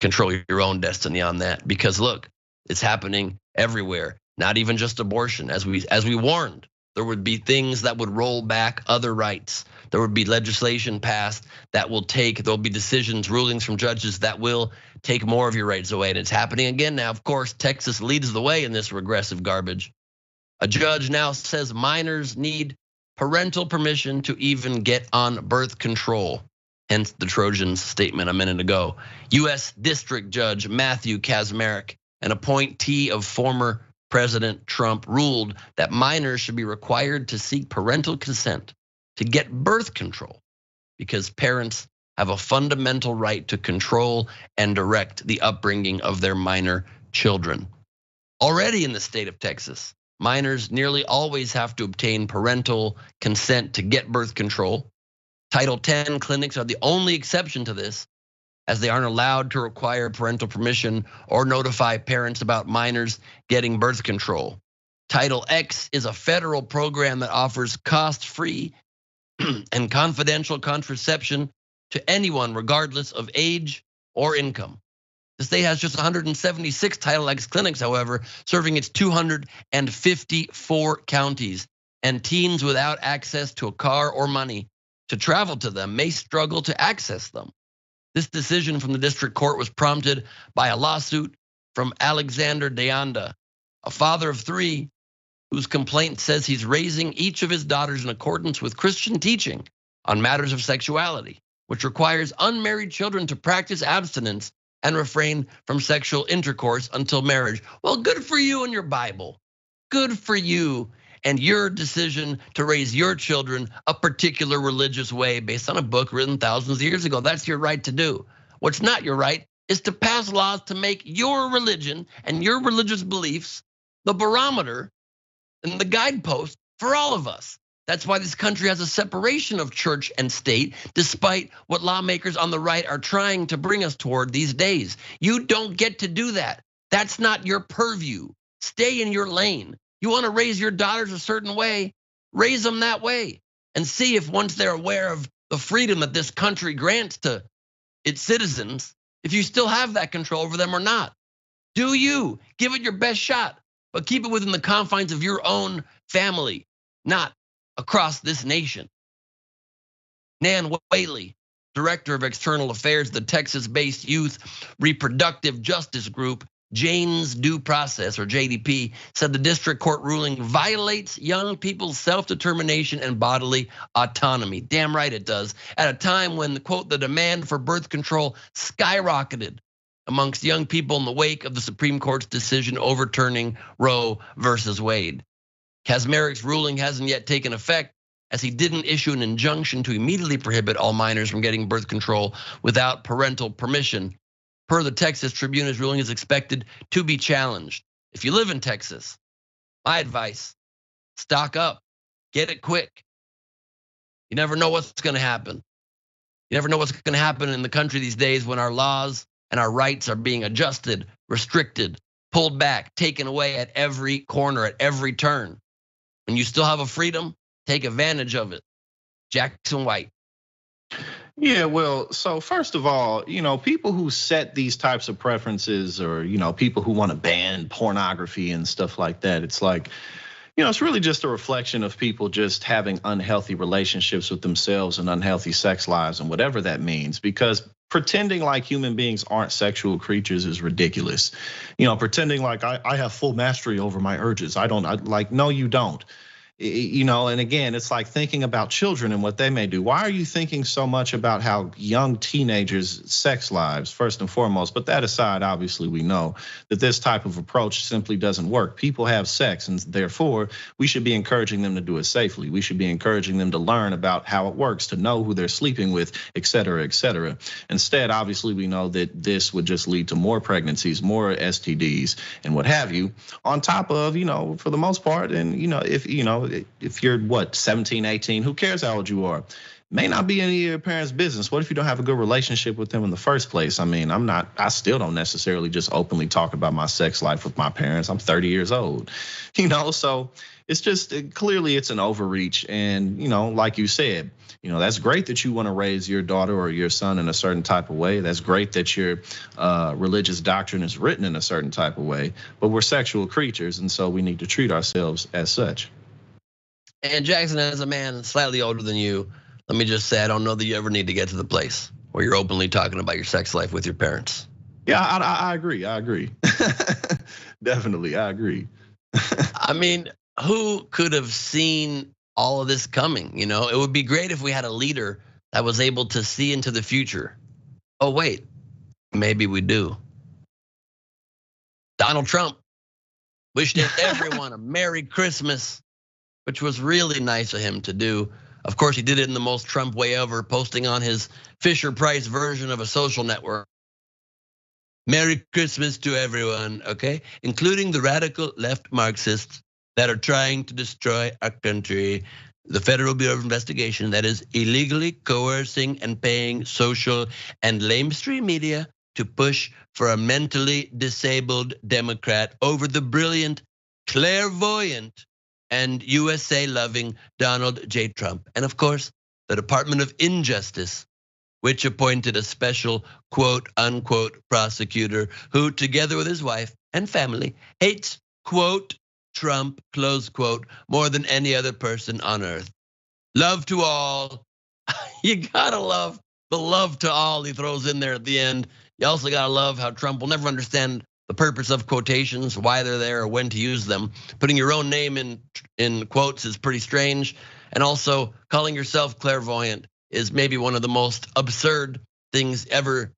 Control your own destiny on that, because look, it's happening everywhere. Not even just abortion. As we warned, there would be things that would roll back other rights. There would be legislation passed that there'll be decisions, rulings from judges that will take more of your rights away. And it's happening again now. Of course, Texas leads the way in this regressive garbage. A judge now says minors need parental permission to even get on birth control. Hence the Trojans statement a minute ago. US District Judge Matthew Kaczmarek, an appointee of former President Trump, ruled that minors should be required to seek parental consent to get birth control, because parents have a fundamental right to control and direct the upbringing of their minor children. Already in the state of Texas, minors nearly always have to obtain parental consent to get birth control. Title 10 clinics are the only exception to this, as they aren't allowed to require parental permission or notify parents about minors getting birth control. Title X is a federal program that offers cost-free and confidential contraception to anyone regardless of age or income. The state has just 176 Title X clinics, however, serving its 254 counties, and teens without access to a car or money to travel to them may struggle to access them. This decision from the district court was prompted by a lawsuit from Alexander Deanda, a father of 3 whose complaint says he's raising each of his daughters in accordance with Christian teaching on matters of sexuality, which requires unmarried children to practice abstinence and refrain from sexual intercourse until marriage. Well, good for you and your Bible. Good for you and your decision to raise your children a particular religious way based on a book written thousands of years ago. That's your right to do. What's not your right is to pass laws to make your religion and your religious beliefs the barometer and the guidepost for all of us. That's why this country has a separation of church and state, despite what lawmakers on the right are trying to bring us toward these days. You don't get to do that. That's not your purview. Stay in your lane. You want to raise your daughters a certain way, raise them that way, and see if once they're aware of the freedom that this country grants to its citizens, if you still have that control over them or not. Do you? Give it your best shot, but keep it within the confines of your own family, not across this nation. Nan Whaley, Director of External Affairs, the Texas-based youth reproductive justice group, Jane's Due Process, or JDP, said the district court ruling violates young people's self-determination and bodily autonomy. Damn right it does. At a time when, quote, the demand for birth control skyrocketed amongst young people in the wake of the Supreme Court's decision overturning Roe versus Wade. Kaczmarek's ruling hasn't yet taken effect, as he didn't issue an injunction to immediately prohibit all minors from getting birth control without parental permission. Per the Texas Tribune, his ruling is expected to be challenged. If you live in Texas, my advice, stock up, get it quick. You never know what's gonna happen. You never know what's gonna happen in the country these days when our laws and our rights are being adjusted, restricted, pulled back, taken away at every corner, at every turn. When you still have a freedom, take advantage of it. Jackson White. Yeah, well, so first of all, people who set these types of preferences, or, people who want to ban pornography and stuff like that, it's like, it's really just a reflection of people just having unhealthy relationships with themselves and unhealthy sex lives and whatever that means, because pretending like human beings aren't sexual creatures is ridiculous. Pretending like I have full mastery over my urges. No, you don't. And again, it's like thinking about children and what they may do. Why are you thinking so much about how young teenagers' sex lives, first and foremost? But that aside, obviously, we know that this type of approach simply doesn't work. People have sex, and therefore, we should be encouraging them to do it safely. We should be encouraging them to learn about how it works, to know who they're sleeping with, et cetera, et cetera. Instead, obviously, we know that this would just lead to more pregnancies, more STDs, and what have you. On top of, for the most part, and if you're 17, 18, who cares how old you are? May not be any of your parents' business. What if you don't have a good relationship with them in the first place? I still don't necessarily just openly talk about my sex life with my parents. I'm 30 years old, so it's just clearly it's an overreach. And, like you said, that's great that you want to raise your daughter or your son in a certain type of way. That's great that your religious doctrine is written in a certain type of way, but we're sexual creatures. And so we need to treat ourselves as such. And Jackson, as a man slightly older than you, let me just say, I don't know that you ever need to get to the place where you're openly talking about your sex life with your parents. Yeah, I agree. Definitely, I agree. Who could have seen all of this coming? It would be great if we had a leader that was able to see into the future. Oh, wait, maybe we do. Donald Trump wished everyone a Merry Christmas, which was really nice of him to do. Of course, he did it in the most Trump way ever, posting on his Fisher-Price version of a social network. Merry Christmas to everyone, okay? Including the radical left Marxists that are trying to destroy our country. The Federal Bureau of Investigation that is illegally coercing and paying social and lamestream media to push for a mentally disabled Democrat over the brilliant, clairvoyant, and USA-loving Donald J. Trump. And of course, the Department of Injustice, which appointed a special quote unquote prosecutor who, together with his wife and family, hates quote Trump, close quote, more than any other person on earth. Love to all. You gotta love the love to all he throws in there at the end. You also gotta love how Trump will never understand the purpose of quotations, why they're there, or when to use them. Putting your own name in quotes is pretty strange. And also calling yourself clairvoyant is maybe one of the most absurd things ever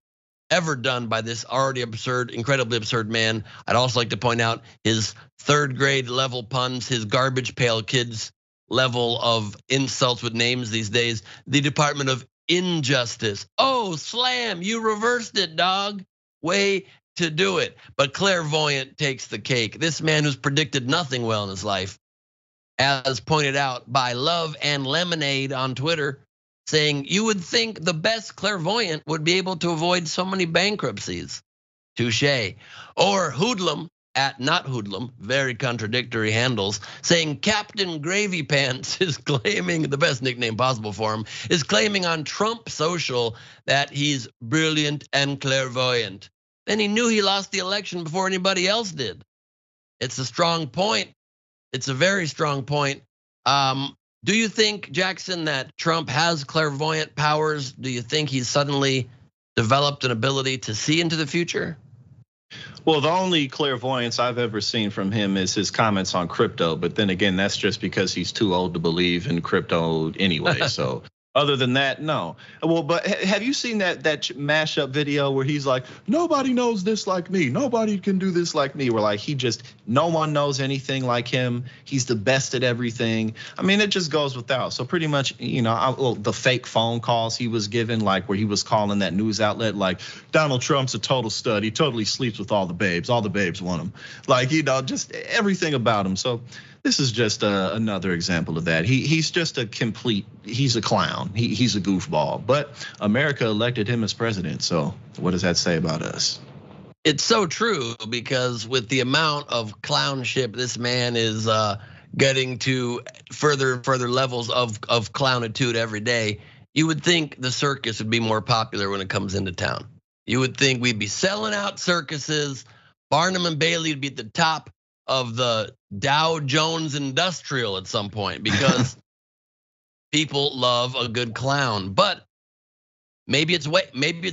done by this already absurd, incredibly absurd man. I'd also like to point out his third grade level puns, his garbage pail kids level of insults with names these days. The Department of Injustice. Oh, slam, you reversed it, dog. Way to do it. But clairvoyant takes the cake. This man who's predicted nothing well in his life as pointed out by Love and Lemonade on Twitter, saying you would think the best clairvoyant would be able to avoid so many bankruptcies. Touche. Or Hoodlum at Not Hoodlum, very contradictory handles, saying Captain Gravy Pants is claiming, the best nickname possible for him, is claiming on Trump Social that he's brilliant and clairvoyant. Then he knew he lost the election before anybody else did. It's a strong point. It's a very strong point. Do you think, Jackson, that Trump has clairvoyant powers? Do you think he's suddenly developed an ability to see into the future? Well, the only clairvoyance I've ever seen from him is his comments on crypto. But then again, that's just because he's too old to believe in crypto anyway. So other than that, no. Well, but have you seen that mashup video where he's like, nobody knows this like me. Nobody can do this like me. Where like no one knows anything like him. He's the best at everything. I mean, it just goes without. So pretty much, the fake phone calls he was given, like where he was calling that news outlet, like Donald Trump's a total stud. He totally sleeps with all the babes. All the babes want him. Like, just everything about him. So this is just another example of that. He's just he's a clown. He's a goofball. But America elected him as president. So what does that say about us? It's so true, because with the amount of clownship this man is getting to further levels of clownitude every day, you would think the circus would be more popular when it comes into town. You would think we'd be selling out circuses. Barnum and Bailey would be at the top of the Dow Jones Industrial at some point, because people love a good clown. But maybe it's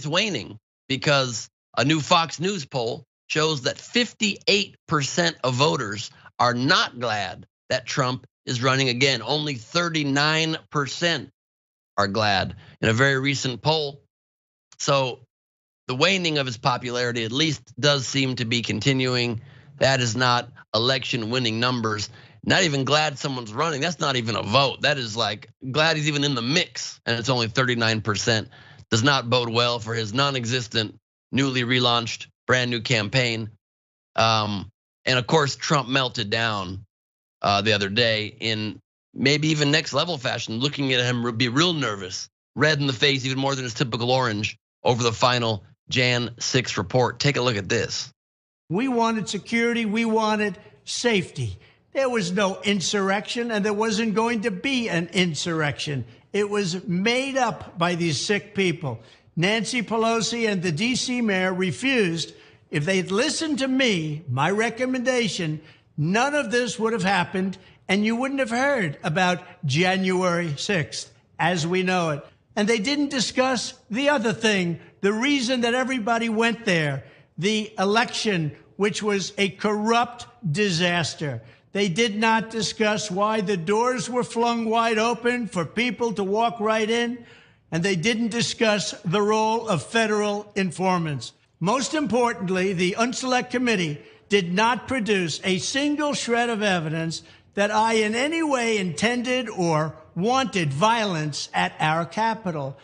waning, because a new Fox News poll shows that 58% of voters are not glad that Trump is running again. Only 39% are glad in a very recent poll. So the waning of his popularity at least does seem to be continuing. That is not election winning numbers. Not even glad someone's running. That's not even a vote. That is like glad he's even in the mix, and it's only 39%. Does not bode well for his non-existent, newly relaunched, brand new campaign. And of course, Trump melted down the other day in maybe even next level fashion. Looking at him would be real nervous, red in the face, even more than his typical orange, over the final Jan 6 report. Take a look at this. We wanted security, we wanted safety. There was no insurrection, and there wasn't going to be an insurrection. It was made up by these sick people. Nancy Pelosi and the DC mayor refused. If they'd listened to me, my recommendation, none of this would have happened, and you wouldn't have heard about January 6th as we know it. And they didn't discuss the other thing, the reason that everybody went there, the election, which was a corrupt disaster. They did not discuss why the doors were flung wide open for people to walk right in, and they didn't discuss the role of federal informants. Most importantly, the Unselect Committee did not produce a single shred of evidence that I in any way intended or wanted violence at our Capitol.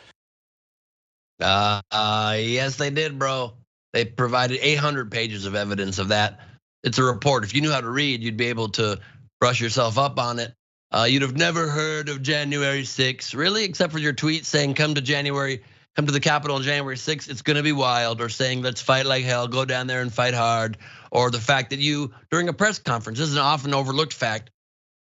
Yes, they did, bro. They provided 800 pages of evidence of that. It's a report. If you knew how to read, you'd be able to brush yourself up on it. You'd have never heard of January 6th, really, except for your tweet saying come to the Capitol on January 6th. It's gonna be wild, or saying let's fight like hell, go down there and fight hard. Or the fact that you, during a press conference, this is an often overlooked fact,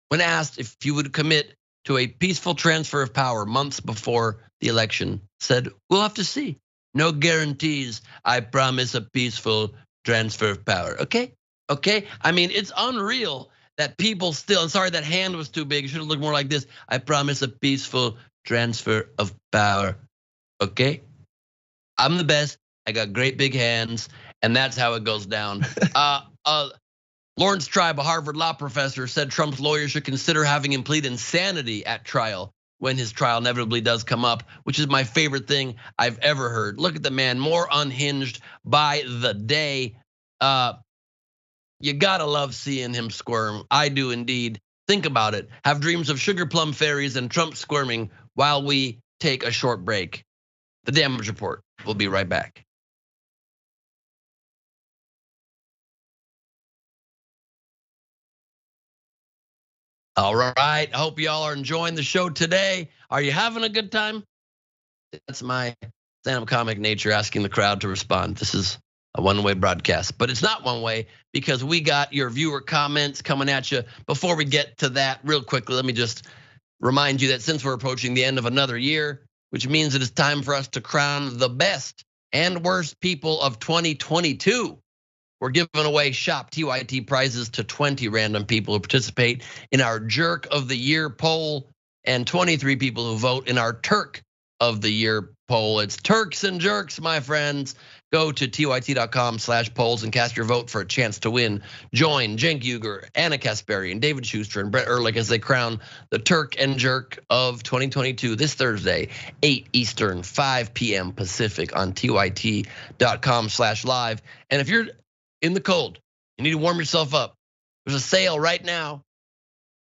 when asked if you would commit to a peaceful transfer of power months before the election, said, we'll have to see. No guarantees. I promise a peaceful transfer of power. Okay. I mean, it's unreal that people still, I'm sorry, that hand was too big. It should have looked more like this. I promise a peaceful transfer of power. Okay. I'm the best. I got great big hands, and that's how it goes down. Lawrence Tribe, a Harvard law professor, said Trump's lawyers should consider having him plead insanity at trial when his trial inevitably does come up, which is my favorite thing I've ever heard. Look at the man, more unhinged by the day. You gotta love seeing him squirm. I do indeed. Think about it. Have dreams of sugar plum fairies and Trump squirming while we take a short break. The Damage Report. We'll be right back. All right, I hope y'all are enjoying the show today. Are you having a good time? That's my stand-up comic nature asking the crowd to respond. This is a one-way broadcast, but it's not one way because we got your viewer comments coming at you. Before we get to that, real quickly, let me just remind you that since we're approaching the end of another year, which means it is time for us to crown the best and worst people of 2022. We're giving away Shop TYT prizes to 20 random people who participate in our Jerk of the Year poll and 23 people who vote in our Turk of the Year poll. It's Turks and Jerks, my friends. Go to tyt.com/polls and cast your vote for a chance to win. Join Cenk Uygur, Anna Kasparian, David Schuster, and Brett Ehrlich as they crown the Turk and Jerk of 2022 this Thursday, 8 Eastern, 5 p.m. Pacific on tyt.com/live. And if you're in the cold, you need to warm yourself up. There's a sale right now.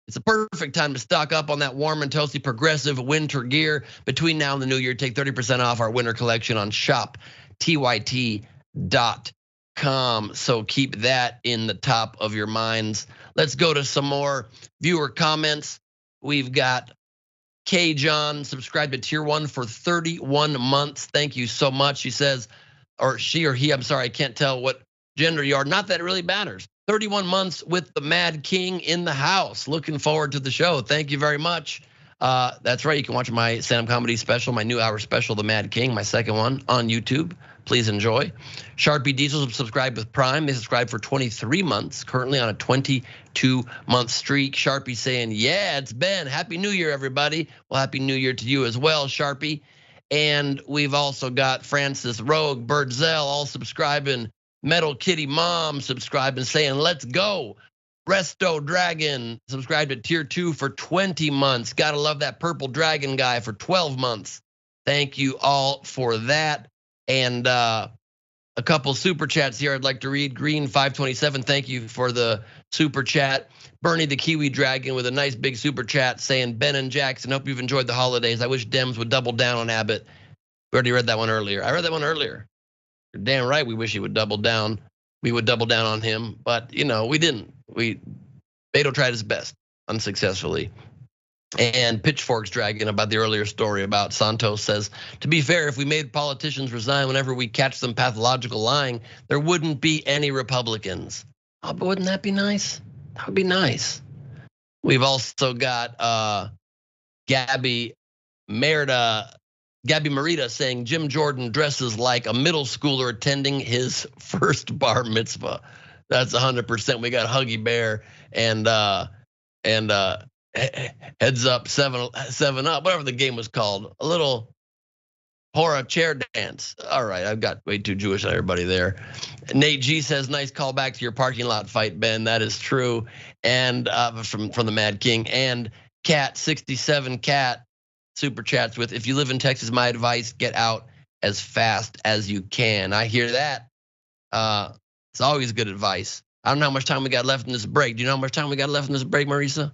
It's a perfect time to stock up on that warm and toasty progressive winter gear. Between now and the new year, take 30% off our winter collection on shoptyt.com. So keep that in the top of your minds. Let's go to some more viewer comments. We've got K. John, subscribed to Tier 1 for 31 months. Thank you so much. He says, or she or he, I'm sorry, I can't tell what gender you are. Not that it really matters. 31 months with the Mad King in the house. Looking forward to the show. Thank you very much. That's right. You can watch my stand-up comedy special, my new hour special, The Mad King, my second one on YouTube. Please enjoy. Sharpie Diesel subscribed with Prime. They subscribed for 23 months, currently on a 22-month streak. Sharpie saying, yeah, it's Ben. Happy New Year, everybody. Well, Happy New Year to you as well, Sharpie. And we've also got Francis Rogue, Birdzell, all subscribing. Metal Kitty Mom subscribing, saying, let's go. Resto Dragon subscribed to Tier 2 for 20 months. Gotta love that Purple Dragon guy for 12 months. Thank you all for that. And a couple super chats here I'd like to read. Green 527, thank you for the super chat. Bernie the Kiwi Dragon with a nice big super chat saying, Ben and Jackson, hope you've enjoyed the holidays. I wish Dems would double down on Abbott. We already read that one earlier. I read that one earlier. You're damn right we wish he would double down. We would double down on him, but we didn't. Beto tried his best, unsuccessfully. And Pitchforks Dragon about the earlier story about Santos says, to be fair, if we made politicians resign whenever we catch them pathological lying, there wouldn't be any Republicans. Oh, but wouldn't that be nice? That would be nice. We've also got Gabby Merida saying Jim Jordan dresses like a middle schooler attending his first bar mitzvah. That's 100%. We got Huggy Bear and heads up, seven up, whatever the game was called. A little hora chair dance. All right, I've got way too Jewish on everybody there. Nate G says, nice call back to your parking lot fight, Ben. That is true. And from the Mad King. And Cat67 Cat super chats with, if you live in Texas, my advice, get out as fast as you can. I hear that. It's always good advice. I don't know how much time we got left in this break. Do you know how much time we got left in this break, Marisa?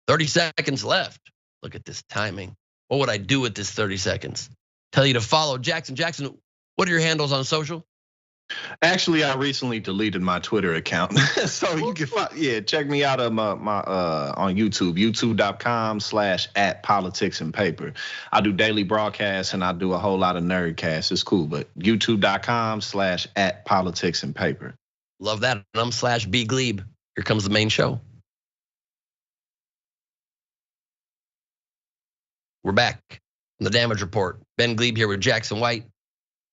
30 seconds left. Look at this timing. What would I do with this 30 seconds? Tell you to follow Jackson. Jackson, what are your handles on social? Actually, I recently deleted my Twitter account, so you can check me out on on YouTube, youtube.com/@politicsandpaper. I do daily broadcasts and I do a whole lot of nerdcasts. It's cool, but youtube.com/@politicsandpaper. Love that. And I'm /B Gleib. Here comes the main show. We're back on the damage report. Ben Gleib here with Jackson White.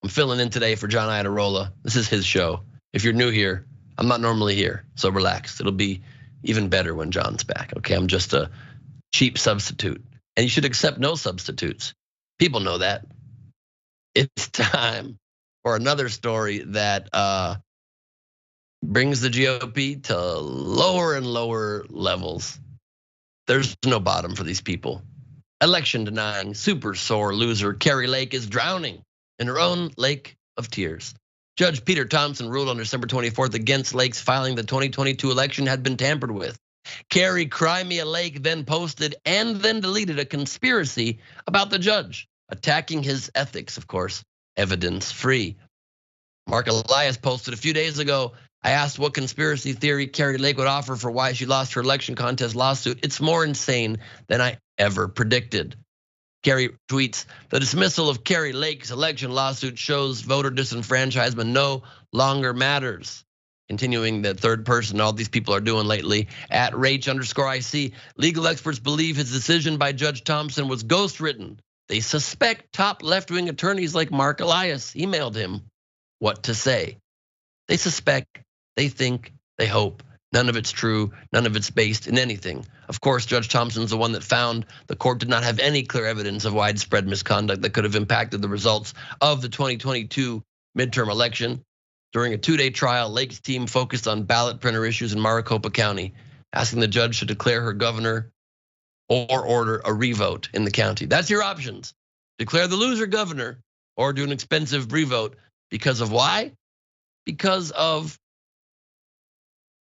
I'm filling in today for John Iadarola. This is his show. If you're new here, I'm not normally here, so relax. It'll be even better when John's back, okay? I'm just a cheap substitute, and you should accept no substitutes. People know that. It's time for another story that brings the GOP to lower and lower levels. There's no bottom for these people. Election denying, super sore loser Kari Lake is drowning in her own lake of tears. Judge Peter Thompson ruled on December 24th against Lake's filing the 2022 election had been tampered with. Kari Crimea Lake then posted and then deleted a conspiracy about the judge, attacking his ethics, of course, evidence-free. Mark Elias posted a few days ago, I asked what conspiracy theory Kari Lake would offer for why she lost her election contest lawsuit. It's more insane than I ever predicted. Kari tweets, the dismissal of Kari Lake's election lawsuit shows voter disenfranchisement no longer matters. Continuing the third person all these people are doing lately, at Rach_IC, legal experts believe his decision by Judge Thompson was ghostwritten. They suspect top left-wing attorneys like Mark Elias emailed him what to say. They suspect, they think, they hope. None of it's true, none of it's based in anything. Of course, Judge Thompson's the one that found the court did not have any clear evidence of widespread misconduct that could have impacted the results of the 2022 midterm election. During a 2-day trial, Lake's team focused on ballot printer issues in Maricopa County, asking the judge to declare her governor or order a revote in the county. That's your options. Declare the loser governor or do an expensive revote. Because of why? Because of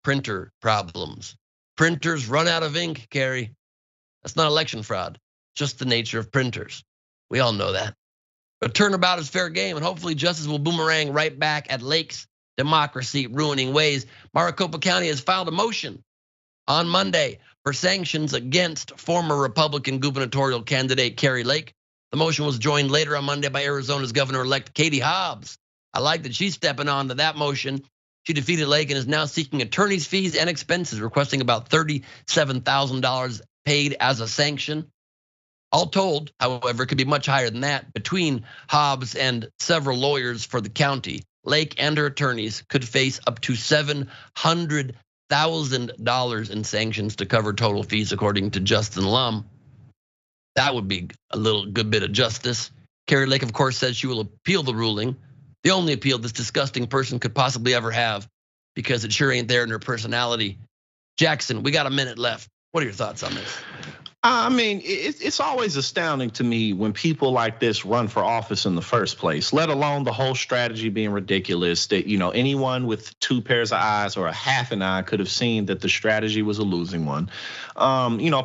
printer problems. Printers run out of ink, Kari. That's not election fraud, just the nature of printers. We all know that. But turnabout is fair game, and hopefully justice will boomerang right back at Lake's democracy ruining ways. Maricopa County has filed a motion on Monday for sanctions against former Republican gubernatorial candidate Kari Lake. The motion was joined later on Monday by Arizona's governor-elect Katie Hobbs. I like that she's stepping on to that motion. She defeated Lake and is now seeking attorney's fees and expenses, requesting about $37,000 paid as a sanction. All told, however, it could be much higher than that. Between Hobbs and several lawyers for the county, Lake and her attorneys could face up to $700,000 in sanctions to cover total fees, according to Justin Lum. That would be a good bit of justice. Kari Lake, of course, says she will appeal the ruling. The only appeal this disgusting person could possibly ever have, because it sure ain't there in her personality. Jackson, we got a minute left. What are your thoughts on this? I mean, it's always astounding to me when people like this run for office in the first place, let alone the whole strategy being ridiculous, that, anyone with 2 pairs of eyes or a half an eye could have seen that the strategy was a losing one.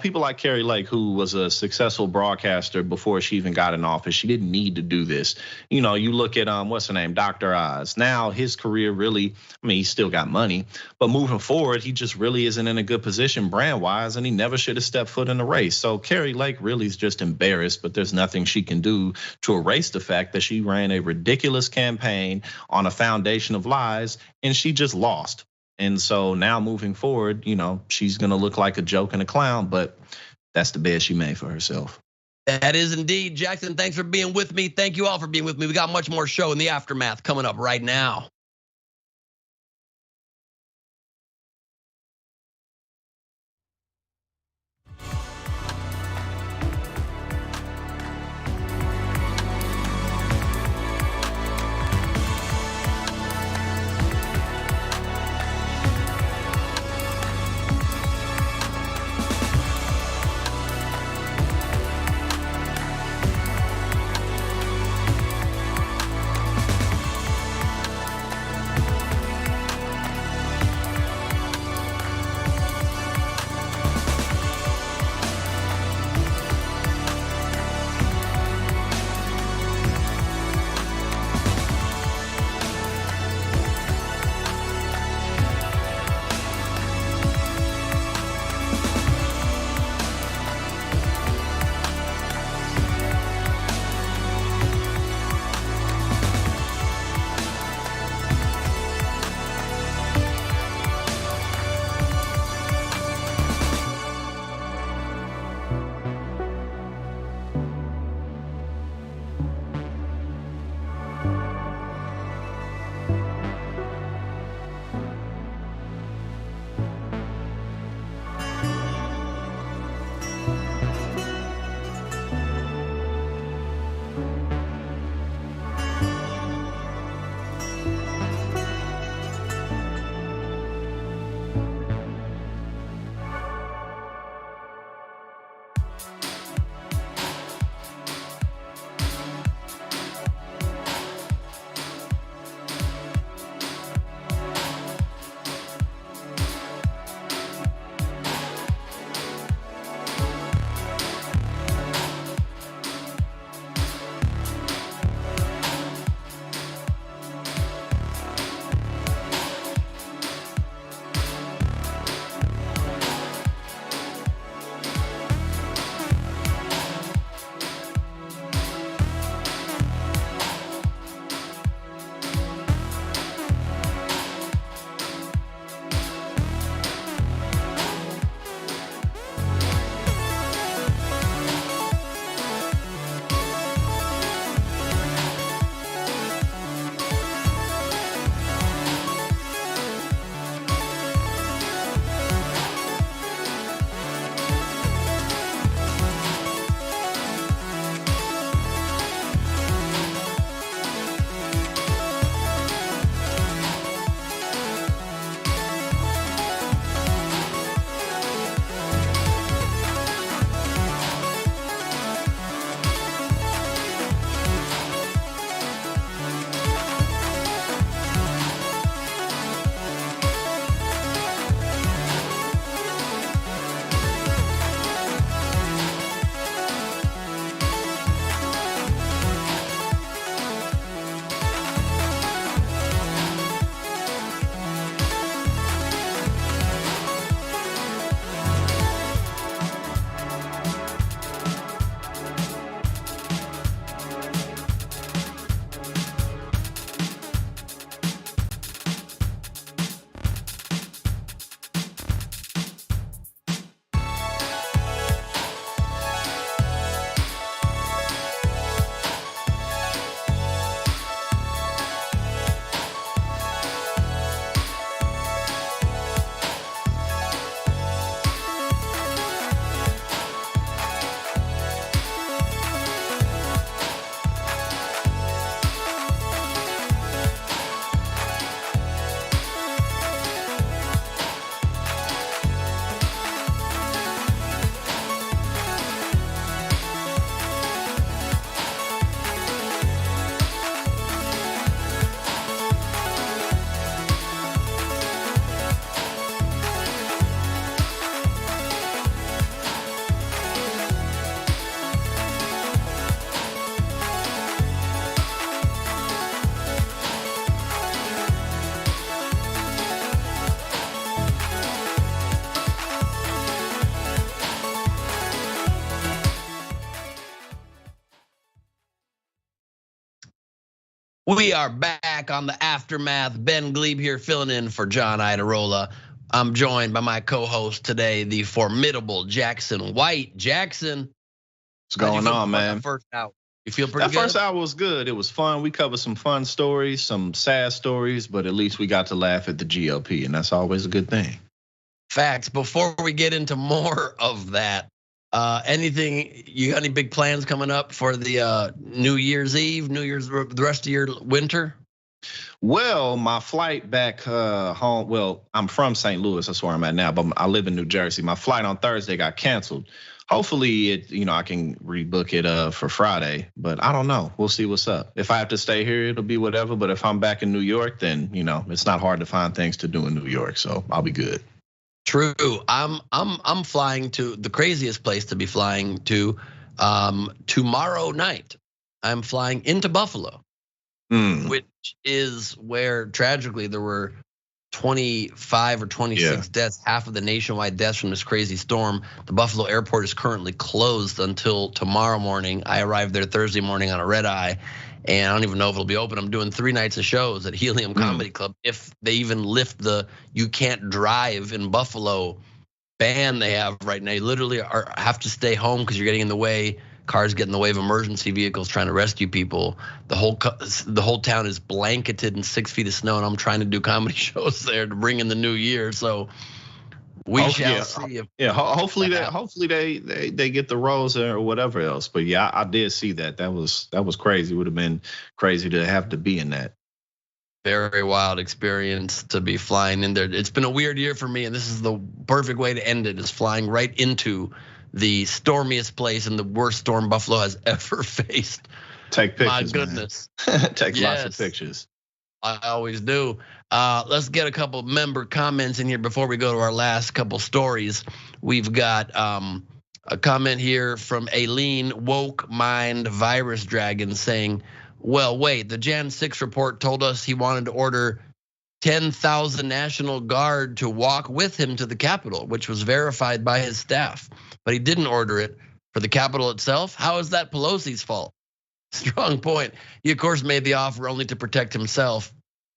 People like Kari Lake, who was a successful broadcaster before she even got in office, she didn't need to do this. You look at, what's her name, Dr. Oz. Now his career really, he's still got money, but moving forward, he just really isn't in a good position brand-wise, and he never should have stepped foot in the race. So Kari Lake really is just embarrassed, but there's nothing she can do to erase the fact that she ran a ridiculous campaign on a foundation of lies, and she just lost. And so now moving forward, she's gonna look like a joke and a clown, but that's the bed she made for herself. That is indeed. Jackson, thanks for being with me. Thank you all for being with me. We got much more show in the aftermath coming up right now. We are back on the aftermath. Ben Gleib here filling in for John Iadarola. I'm joined by my co-host today, the formidable Jackson White. Jackson, what's going on, man? First hour, you feel pretty good? That first hour was good. It was fun. We covered some fun stories, some sad stories, but at least we got to laugh at the GOP, and that's always a good thing. Facts. Before we get into more of that, anything, you got any big plans coming up for the New Year's Eve, the rest of your winter? Well, my flight back home, well, I'm from St. Louis, that's where I'm at now, but I live in New Jersey. My flight on Thursday got canceled. Hopefully I can rebook it for Friday, but I don't know. We'll see what's up. If I have to stay here, it'll be whatever, but if I'm back in New York, then it's not hard to find things to do in New York, so I'll be good. True. I'm flying to the craziest place to be flying to tomorrow night. I'm flying into Buffalo, which is where tragically there were 25 or 26 deaths, half of the nationwide deaths from this crazy storm. The Buffalo airport is currently closed until tomorrow morning. I arrived there Thursday morning on a red eye, and I don't even know if it'll be open. I'm doing 3 nights of shows at Helium Comedy Club. If they even lift the "you can't drive in Buffalo" ban they have right now, you literally have to stay home because you're getting in the way. Cars get in the way of emergency vehicles trying to rescue people. The whole town is blanketed in 6 feet of snow, and I'm trying to do comedy shows there to bring in the new year. So we shall see. Hopefully they get the roles or whatever else. But yeah, I did see that. That was crazy. It would have been crazy to have to be in that. Very wild experience to be flying in there. It's been a weird year for me, and this is the perfect way to end it, is flying right into the stormiest place and the worst storm Buffalo has ever faced. Take pictures. My goodness. Take lots of pictures. I always do. Let's get a couple member comments in here before we go to our last couple stories. We've got a comment here from Aileen Woke Mind Virus Dragon saying, well, wait, the Jan 6 report told us he wanted to order 10,000 National Guard to walk with him to the Capitol, which was verified by his staff. But he didn't order it for the Capitol itself. How is that Pelosi's fault? Strong point. He, of course, made the offer only to protect himself,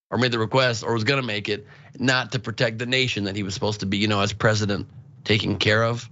or made the request, or was going to make it, not to protect the nation that he was supposed to be, as president, taking care of.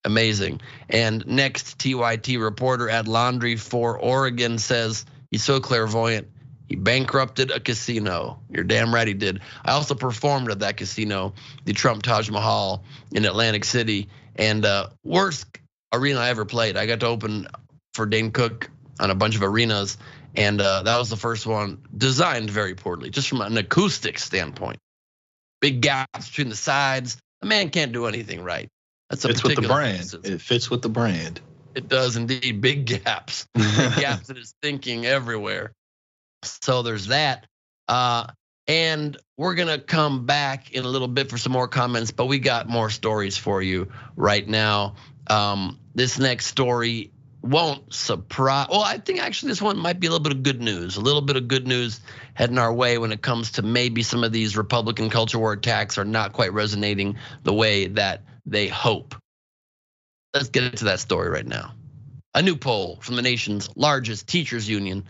Amazing. And next, TYT reporter at Laundry for Oregon says he's so clairvoyant. He bankrupted a casino. You're damn right he did. I also performed at that casino, the Trump Taj Mahal in Atlantic City, and worst arena I ever played. I got to open for Dane Cook on a bunch of arenas, and that was the first one designed very poorly, just from an acoustic standpoint. Big gaps between the sides. The man can't do anything right. That's a fits with the brand. It fits with the brand. It does indeed. Big gaps. Big gaps in his thinking everywhere. So there's that. And we're gonna come back in a little bit for some more comments, but we got more stories for you right now. This next story won't surprise. Well, I think actually this one might be a little bit of good news. A little bit of good news heading our way when it comes to maybe some of these Republican culture war attacks are not quite resonating the way that they hope. Let's get into that story right now. A new poll from the nation's largest teachers union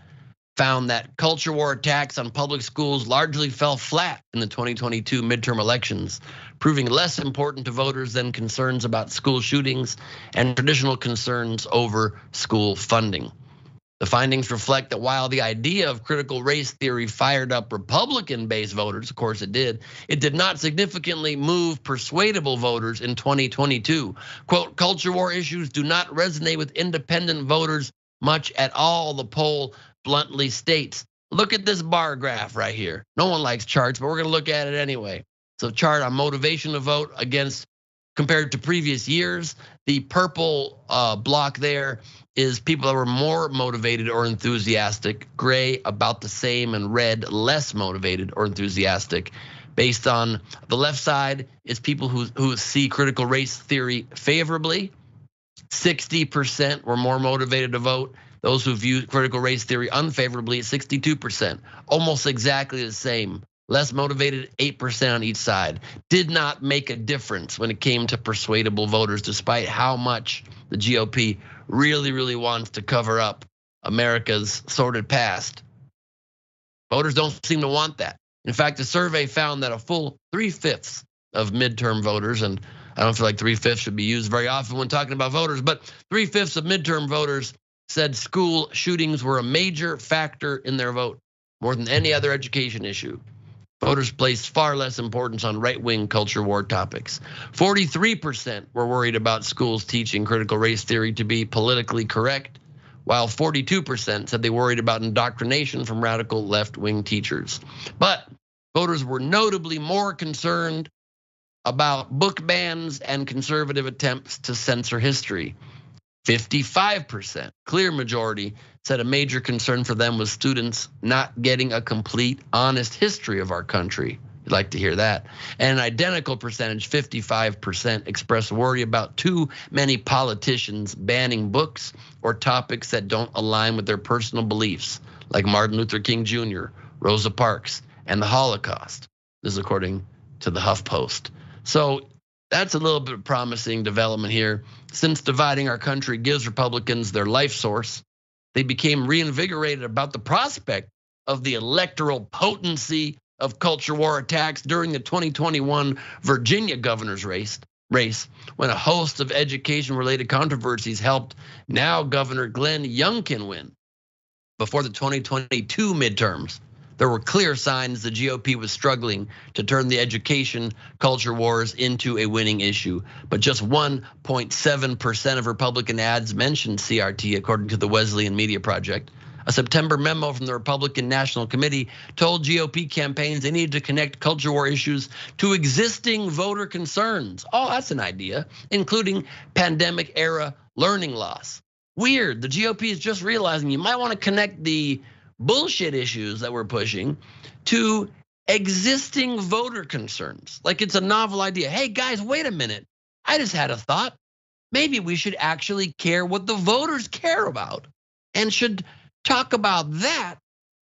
found that culture war attacks on public schools largely fell flat in the 2022 midterm elections, proving less important to voters than concerns about school shootings and traditional concerns over school funding. The findings reflect that while the idea of critical race theory fired up Republican-based voters, of course it did not significantly move persuadable voters in 2022. Quote, culture war issues do not resonate with independent voters much at all, the poll bluntly states. Look at this bar graph right here. No one likes charts, but we're gonna look at it anyway. So chart on motivation to vote against compared to previous years. The purple block there is people that were more motivated or enthusiastic, gray about the same, and red less motivated or enthusiastic. Based on the left side is people who see critical race theory favorably. 60% were more motivated to vote. Those who view critical race theory unfavorably at 62%, almost exactly the same. Less motivated, 8% on each side. Did not make a difference when it came to persuadable voters, despite how much the GOP really wants to cover up America's sordid past. Voters don't seem to want that. In fact, the survey found that a full 3/5 of midterm voters, and I don't feel like 3/5 should be used very often when talking about voters, but 3/5 of midterm voters said school shootings were a major factor in their vote, more than any other education issue. Voters placed far less importance on right-wing culture war topics. 43% were worried about schools teaching critical race theory to be politically correct, while 42% said they worried about indoctrination from radical left-wing teachers. But voters were notably more concerned about book bans and conservative attempts to censor history. 55%, clear majority, said a major concern for them was students not getting a complete, honest history of our country. You'd like to hear that. And an identical percentage, 55%, expressed worry about too many politicians banning books or topics that don't align with their personal beliefs, like Martin Luther King Jr., Rosa Parks, and the Holocaust. This is according to the HuffPost. So that's a little bit of promising development here. Since dividing our country gives Republicans their life source, they became reinvigorated about the prospect of the electoral potency of culture war attacks during the 2021 Virginia governor's race, when a host of education-related controversies helped now Governor Glenn Youngkin win. Before the 2022 midterms, there were clear signs the GOP was struggling to turn the education culture wars into a winning issue. But just 1.7% of Republican ads mentioned CRT, according to the Wesleyan Media Project. A September memo from the Republican National Committee told GOP campaigns they needed to connect culture war issues to existing voter concerns. Oh, that's an idea, including pandemic era learning loss. Weird, the GOP is just realizing you might want to connect the bullshit issues that we're pushing to existing voter concerns. Like it's a novel idea. Hey guys, wait a minute. I just had a thought. Maybe we should actually care what the voters care about and should talk about that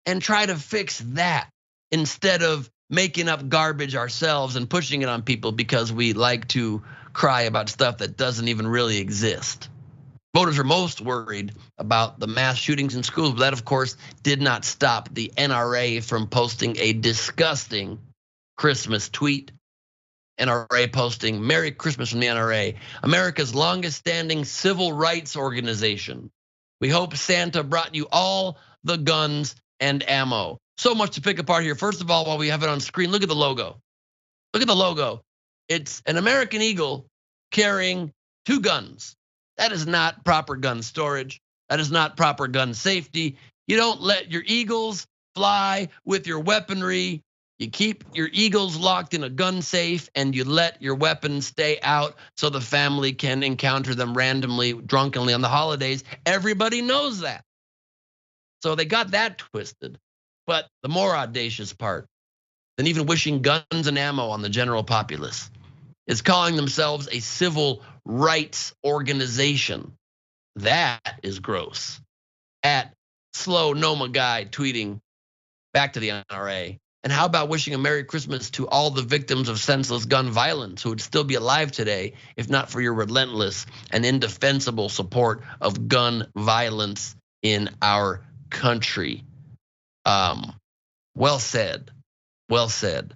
and try to fix that instead of making up garbage ourselves and pushing it on people because we like to cry about stuff that doesn't even really exist. Voters are most worried about the mass shootings in schools, but that of course did not stop the NRA from posting a disgusting Christmas tweet. NRA posting, "Merry Christmas from the NRA, America's longest standing civil rights organization. We hope Santa brought you all the guns and ammo." So much to pick apart here. First of all, while we have it on screen, look at the logo. Look at the logo. It's an American eagle carrying 2 guns. That is not proper gun storage. That is not proper gun safety. You don't let your eagles fly with your weaponry. You keep your eagles locked in a gun safe and you let your weapons stay out so the family can encounter them randomly, drunkenly on the holidays. Everybody knows that. So they got that twisted. But the more audacious part than even wishing guns and ammo on the general populace is calling themselves a civil rights organization. That is gross. At Slow Noma Guy tweeting back to the NRA. And how about wishing a Merry Christmas to all the victims of senseless gun violence who would still be alive today if not for your relentless and indefensible support of gun violence in our country. Well said, well said.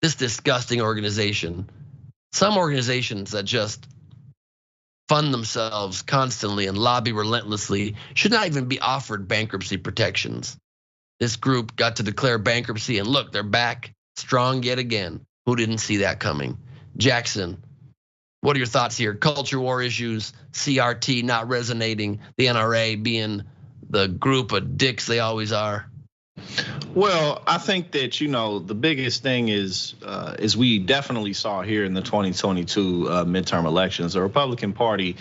This disgusting organization, some organizations that just fund themselves constantly and lobby relentlessly should not even be offered bankruptcy protections. This group got to declare bankruptcy and look, they're back strong yet again. Who didn't see that coming? Jackson, what are your thoughts here? Culture war issues, CRT not resonating, the NRA being the group of dicks they always are. Well, I think that, the biggest thing is we definitely saw here in the 2022 midterm elections, the Republican Party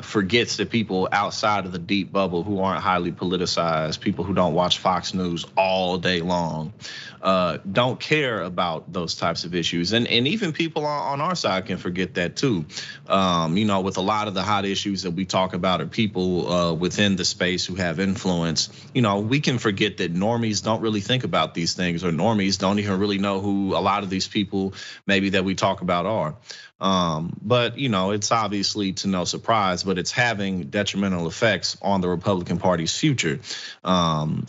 forgets that people outside of the deep bubble who aren't highly politicized, people who don't watch Fox News all day long, don't care about those types of issues. And even people on our side can forget that too. With a lot of the hot issues that we talk about are people within the space who have influence. We can forget that normies don't really think about these things, or normies don't even really know who a lot of these people maybe that we talk about are. But it's obviously to no surprise, but it's having detrimental effects on the Republican Party's future,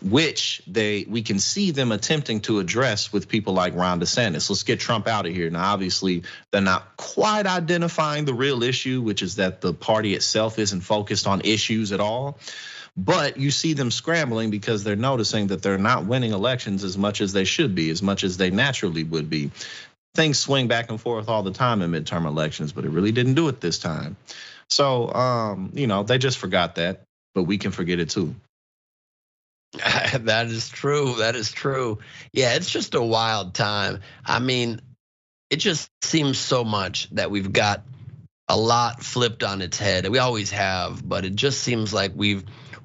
which we can see them attempting to address with people like Ron DeSantis. Let's get Trump out of here. Now, obviously, they're not quite identifying the real issue, which is that the party itself isn't focused on issues at all. But you see them scrambling because they're noticing that they're not winning elections as much as they should be, as much as they naturally would be. Things swing back and forth all the time in midterm elections, but it really didn't do it this time. So, they just forgot that, but we can forget it too. That is true. That is true. Yeah, it's just a wild time. I mean, it just seems so much that we've got a lot flipped on its head. We always have, but it just seems like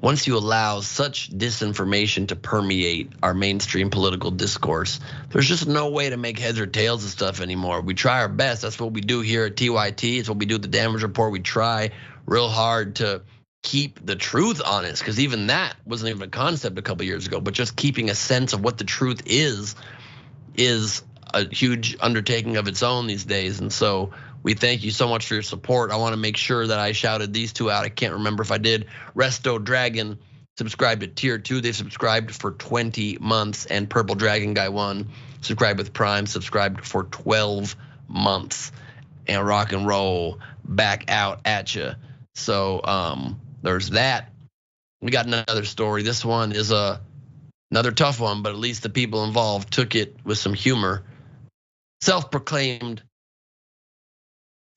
once you allow such disinformation to permeate our mainstream political discourse, there's just no way to make heads or tails of stuff anymore. We try our best. That's what we do here at TYT. It's what we do at the Damage Report. We try real hard to keep the truth honest, because even that wasn't even a concept a couple years ago. But just keeping a sense of what the truth is a huge undertaking of its own these days. And so we thank you so much for your support. I want to make sure that I shouted these two out. I can't remember if I did. Resto Dragon subscribed to tier 2. They've subscribed for 20 months. And Purple Dragon Guy 1 subscribed with Prime, subscribed for 12 months. And rock and roll back out at you. So there's that. We got another story. This one is another tough one, but at least the people involved took it with some humor. Self-proclaimed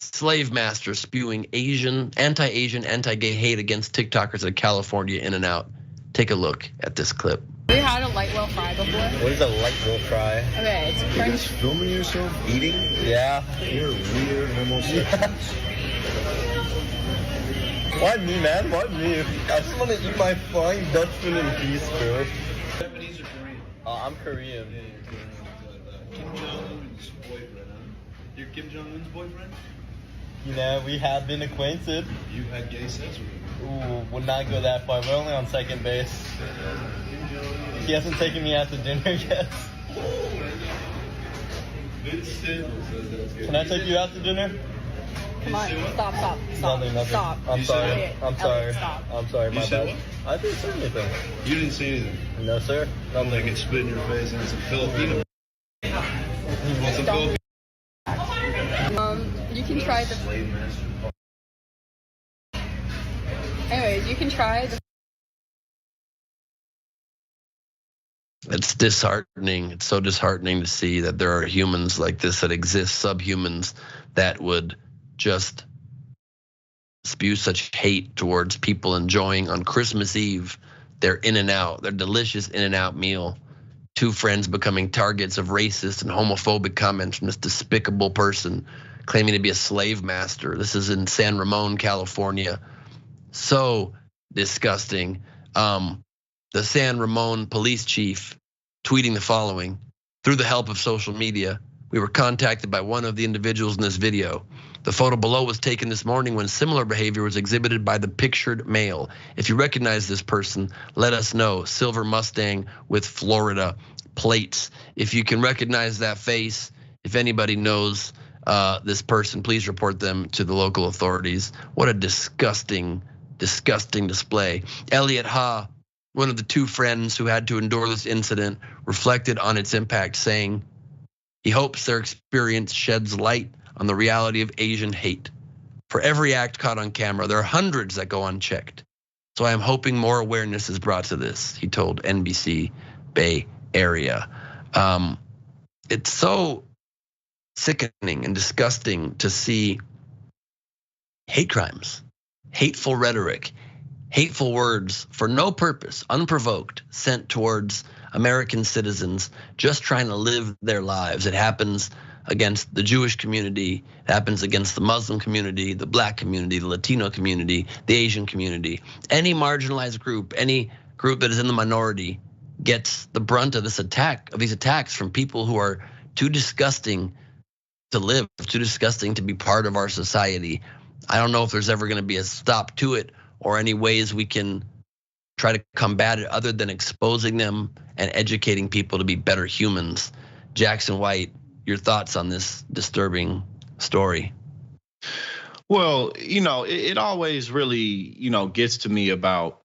slave master spewing anti-Asian, anti-gay hate against TikTokers at California In-N-Out. Take a look at this clip. Have you had a light wheel fry before? What is a light wheel fry? Okay, it's You're French. just filming yourself eating? Yeah. You're weird homosexual. Why me, man? Why me? I just want to eat my flying Dutchman in peace, bro. Japanese or Korean? I'm Korean. Yeah, Kim Jong-un's boyfriend, huh? You're Kim Jong-un's boyfriend? You know, we have been acquainted. You had gay sex with him? Ooh, would not go that far. We're only on second base. He hasn't taken me out to dinner yet. Can I take you out to dinner? Come on, stop. Nothing. Stop. I'm sorry. Elliot, I'm sorry. stop. I'm sorry, my You said bad. what? I didn't say anything. You didn't say anything. No, sir. I'm like it spit in your face and it's a Filipino. What's a Filipino? You can try the. Anyways, you can try the. It's disheartening. It's so disheartening to see that there are humans like this that exist, subhumans that would just spew such hate towards people enjoying on Christmas Eve their In-N-Out, their delicious In-N-Out meal. Two friends becoming targets of racist and homophobic comments from this despicable person claiming to be a slave master. This is in San Ramon, California. So disgusting. The San Ramon police chief tweeting the following: through the help of social media, we were contacted by one of the individuals in this video. The photo below was taken this morning when similar behavior was exhibited by the pictured male. If you recognize this person, let us know. Silver Mustang with Florida plates. If you can recognize that face, if anybody knows this person, please report them to the local authorities. What a disgusting display. Elliot Ha, one of the two friends who had to endure this incident, reflected on its impact, saying he hopes their experience sheds light on the reality of Asian hate. For every act caught on camera, there are hundreds that go unchecked. So I am hoping more awareness is brought to this, he told NBC Bay Area. It's so sickening and disgusting to see hate crimes, hateful rhetoric, hateful words for no purpose, unprovoked, sent towards American citizens just trying to live their lives. It happens against the Jewish community, it happens against the Muslim community, the Black community, the Latino community, the Asian community. Any marginalized group, any group that is in the minority gets the brunt of this attack, of these attacks from people who are too disgusting to live, too disgusting to be part of our society. I don't know if there's ever gonna be a stop to it or any ways we can try to combat it other than exposing them and educating people to be better humans. Jackson White, your thoughts on this disturbing story? Well, it always really, gets to me about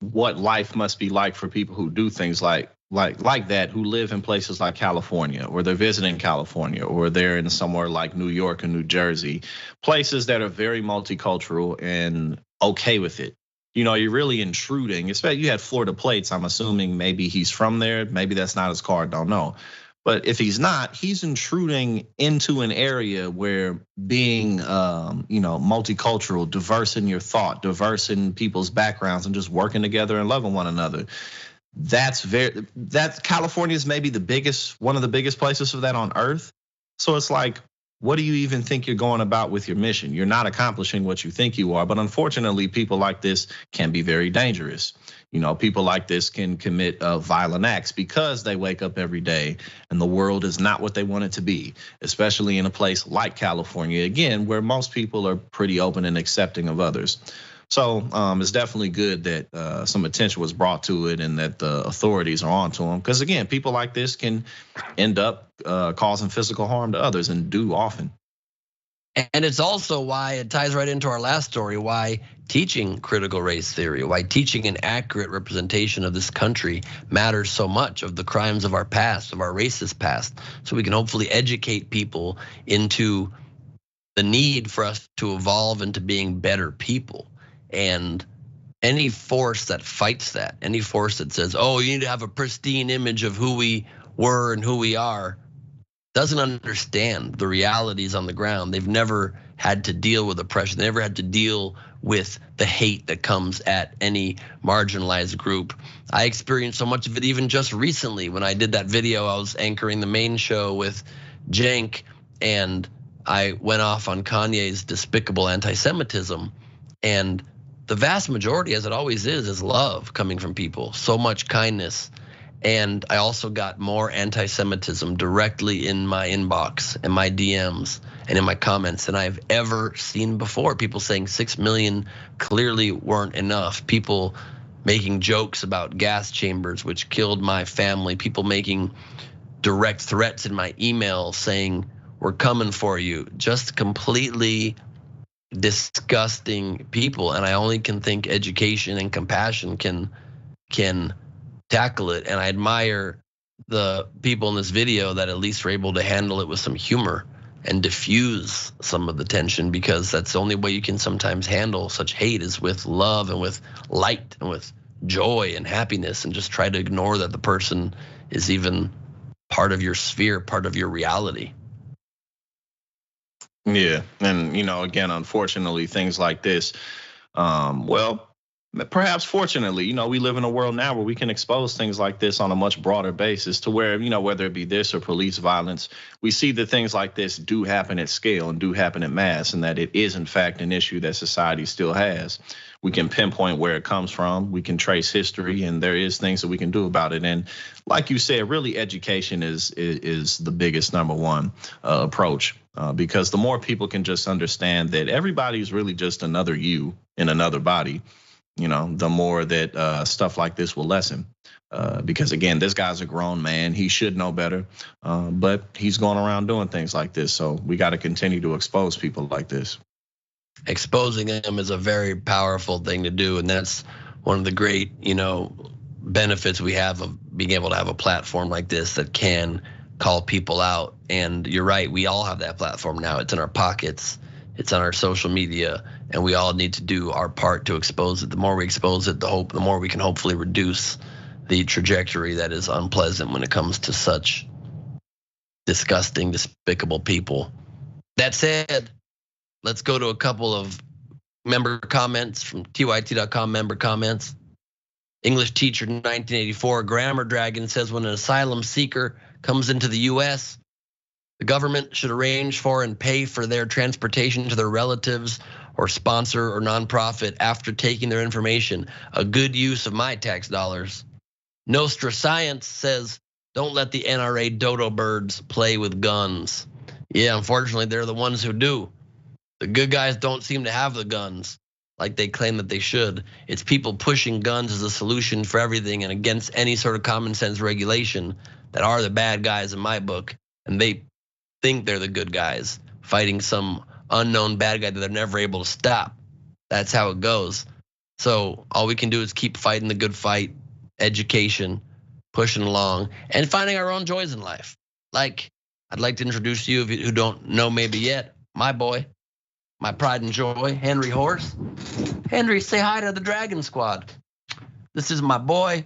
what life must be like for people who do things like that, who live in places like California, or they're visiting California, or they're in somewhere like New York or New Jersey, places that are very multicultural and okay with it. You're really intruding. Especially you had Florida plates. I'm assuming maybe he's from there. Maybe that's not his car. Don't know. But if he's not, he's intruding into an area where being, multicultural, diverse in your thought, diverse in people's backgrounds, and just working together and loving one another. That's California is maybe one of the biggest places for that on earth. So it's like, what do you even think you're going about with your mission? You're not accomplishing what you think you are. But unfortunately, people like this can be very dangerous. People like this can commit violent acts because they wake up every day and the world is not what they want it to be, especially in a place like California, again, where most people are pretty open and accepting of others. So it's definitely good that some attention was brought to it and that the authorities are onto them. Because again, people like this can end up causing physical harm to others and do often. And it's also why it ties right into our last story, why teaching critical race theory, why teaching an accurate representation of this country matters so much, of the crimes of our past, of our racist past, so we can hopefully educate people into the need for us to evolve into being better people. And any force that fights that, any force that says, oh, you need to have a pristine image of who we were and who we are, doesn't understand the realities on the ground. They've never had to deal with oppression. They never had to deal with the hate that comes at any marginalized group. I experienced so much of it even just recently when I did that video. I was anchoring the main show with Cenk, and I went off on Kanye's despicable anti-Semitism. And the vast majority, as it always is love coming from people, so much kindness. And I also got more anti-Semitism directly in my inbox and my DMs and in my comments than I've ever seen before. People saying 6 million clearly weren't enough. People making jokes about gas chambers, which killed my family. People making direct threats in my email saying, we're coming for you. Just completely disgusting people. And I only can think education and compassion can tackle it. And I admire the people in this video that at least were able to handle it with some humor and diffuse some of the tension, because that's the only way you can sometimes handle such hate, is with love and with light and with joy and happiness, and just try to ignore that the person is even part of your sphere, part of your reality. Yeah, and again, unfortunately, things like this, perhaps fortunately, we live in a world now where we can expose things like this on a much broader basis, to where, whether it be this or police violence, we see that things like this do happen at scale and do happen at mass, and that it is in fact an issue that society still has. We can pinpoint where it comes from. We can trace history, and there is things that we can do about it. And like you said, really education is the biggest number one approach, because the more people can just understand that everybody's really just another you in another body, the more that stuff like this will lessen. Because again, this guy's a grown man. He should know better, but he's going around doing things like this. So we got to continue to expose people like this. Exposing them is a very powerful thing to do. And that's one of the great, benefits we have of being able to have a platform like this that can call people out. And you're right, we all have that platform now. It's in our pockets. It's on our social media, and we all need to do our part to expose it. The more we expose it, the more we can hopefully reduce the trajectory that is unpleasant when it comes to such disgusting, despicable people. That said, let's go to a couple of member comments from TYT.com member comments. English teacher 1984, Grammar Dragon says, when an asylum seeker comes into the US, the government should arrange for and pay for their transportation to their relatives or sponsor or nonprofit after taking their information. A good use of my tax dollars. Nostra Science says, don't let the NRA dodo birds play with guns. Yeah, unfortunately, they're the ones who do. The good guys don't seem to have the guns. like they claim that they should. It's people pushing guns as a solution for everything and against any sort of common sense regulation that are the bad guys in my book. And they think they're the good guys fighting some unknown bad guy that they're never able to stop. That's how it goes. So all we can do is keep fighting the good fight, education, pushing along, and finding our own joys in life. Like, I'd like to introduce you who don't know maybe yet, my boy, my pride and joy, Henry Horse. Henry, say hi to the Dragon Squad. This is my boy,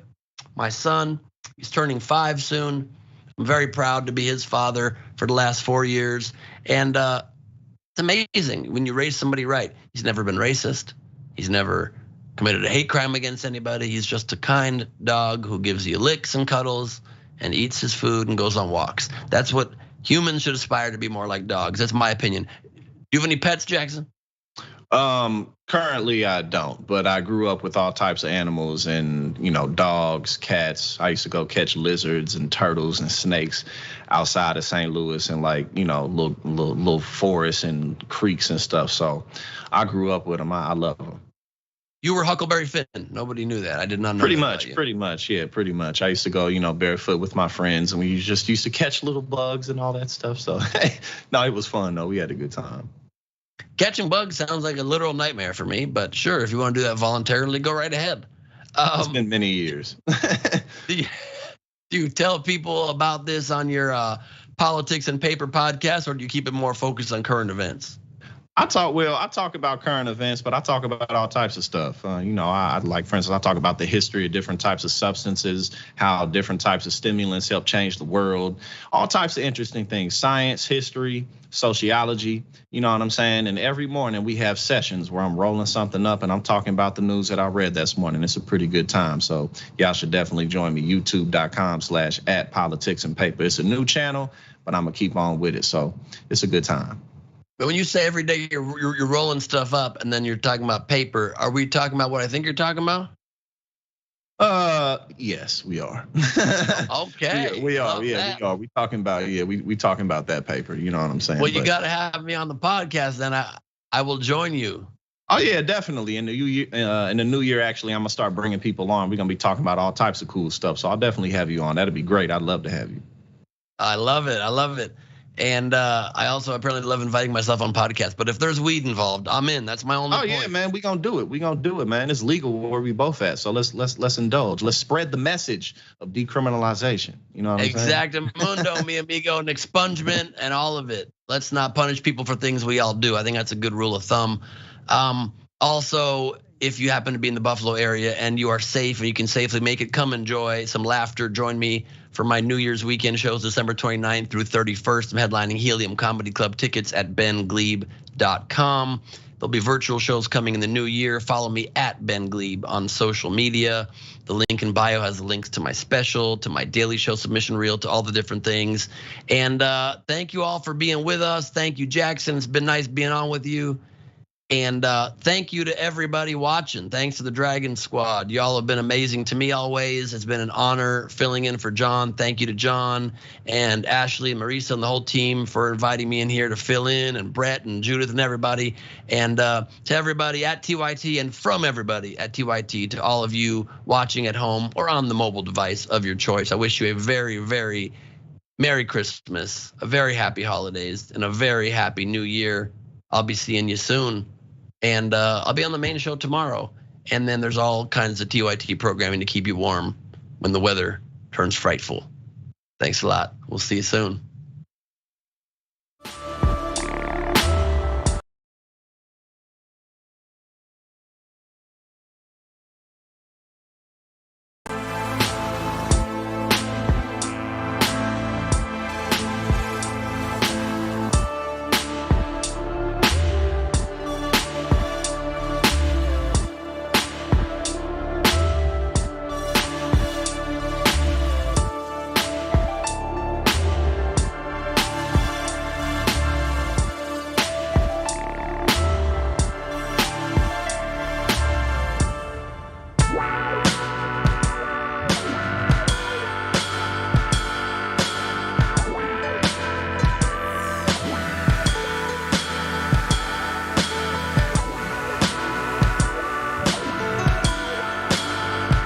my son. He's turning 5 soon. I'm very proud to be his father for the last 4 years. And it's amazing when you raise somebody right. He's never been racist. He's never committed a hate crime against anybody. He's just a kind dog who gives you licks and cuddles and eats his food and goes on walks. That's what humans should aspire to be, more like dogs. That's my opinion. Do you have any pets, Jackson? Currently I don't, but I grew up with all types of animals and, dogs, cats. I used to go catch lizards and turtles and snakes outside of St. Louis and little forests and creeks and stuff. So I grew up with them. I love them. You were Huckleberry Finn. Nobody knew that. I did not know. Pretty much. Yeah, pretty much. I used to go, barefoot with my friends, and we just used to catch little bugs and all that stuff. So, no, it was fun though. We had a good time. Catching bugs sounds like a literal nightmare for me, but sure, if you want to do that voluntarily, go right ahead. It's been many years. Do you tell people about this on your Politics and Paper podcast, or do you keep it more focused on current events? I talk about current events, but I talk about all types of stuff. I like, for instance, I talk about the history of different types of substances, how different types of stimulants help change the world, all types of interesting things, science, history, sociology, you know what I'm saying? And every morning we have sessions where I'm rolling something up and I'm talking about the news that I read this morning. It's a pretty good time. So y'all should definitely join me, youtube.com/@politicsandpaper. It's a new channel, but I'm gonna keep on with it. So it's a good time. But when you say every day you're rolling stuff up and then you're talking about paper, are we talking about what I think you're talking about? Yes, we are. Okay. We are. We are. We talking about we talking about that paper. You know what I'm saying? Well, you got to have me on the podcast, then I will join you. Oh yeah, definitely. In the new year, actually, I'm gonna start bringing people on. We're gonna be talking about all types of cool stuff. So I'll definitely have you on. That'd be great. I'd love to have you. I love it. And I also apparently love inviting myself on podcasts. But if there's weed involved, I'm in. That's my only point. Oh yeah, man, we gonna do it. Man, it's legal where we both at. So let's indulge. Let's spread the message of decriminalization. You know what I'm saying? Exactamundo, mi amigo, and expungement, and all of it. Let's not punish people for things we all do. I think that's a good rule of thumb. Also, if you happen to be in the Buffalo area and you are safe and you can safely make it, come enjoy some laughter. Join me for my New Year's weekend shows, December 29th through 31st. I'm headlining Helium Comedy Club. Tickets at bengleib.com. There'll be virtual shows coming in the new year. Follow me at Ben Gleib on social media. The link in bio has the links to my special, to my daily show submission reel, to all the different things. And thank you all for being with us. Thank you, Jackson. It's been nice being on with you. And thank you to everybody watching. Thanks to the Dragon Squad. Y'all have been amazing to me always. It's been an honor filling in for John. Thank you to John and Ashley and Marisa and the whole team for inviting me in here to fill in, and Brett and Judith and everybody. And to everybody at TYT and from everybody at TYT, to all of you watching at home or on the mobile device of your choice, I wish you a very, very Merry Christmas, a very happy holidays, and a very happy New Year. I'll be seeing you soon. And I'll be on the main show tomorrow. And then there's all kinds of TYT programming to keep you warm when the weather turns frightful. Thanks a lot. We'll see you soon. Wow.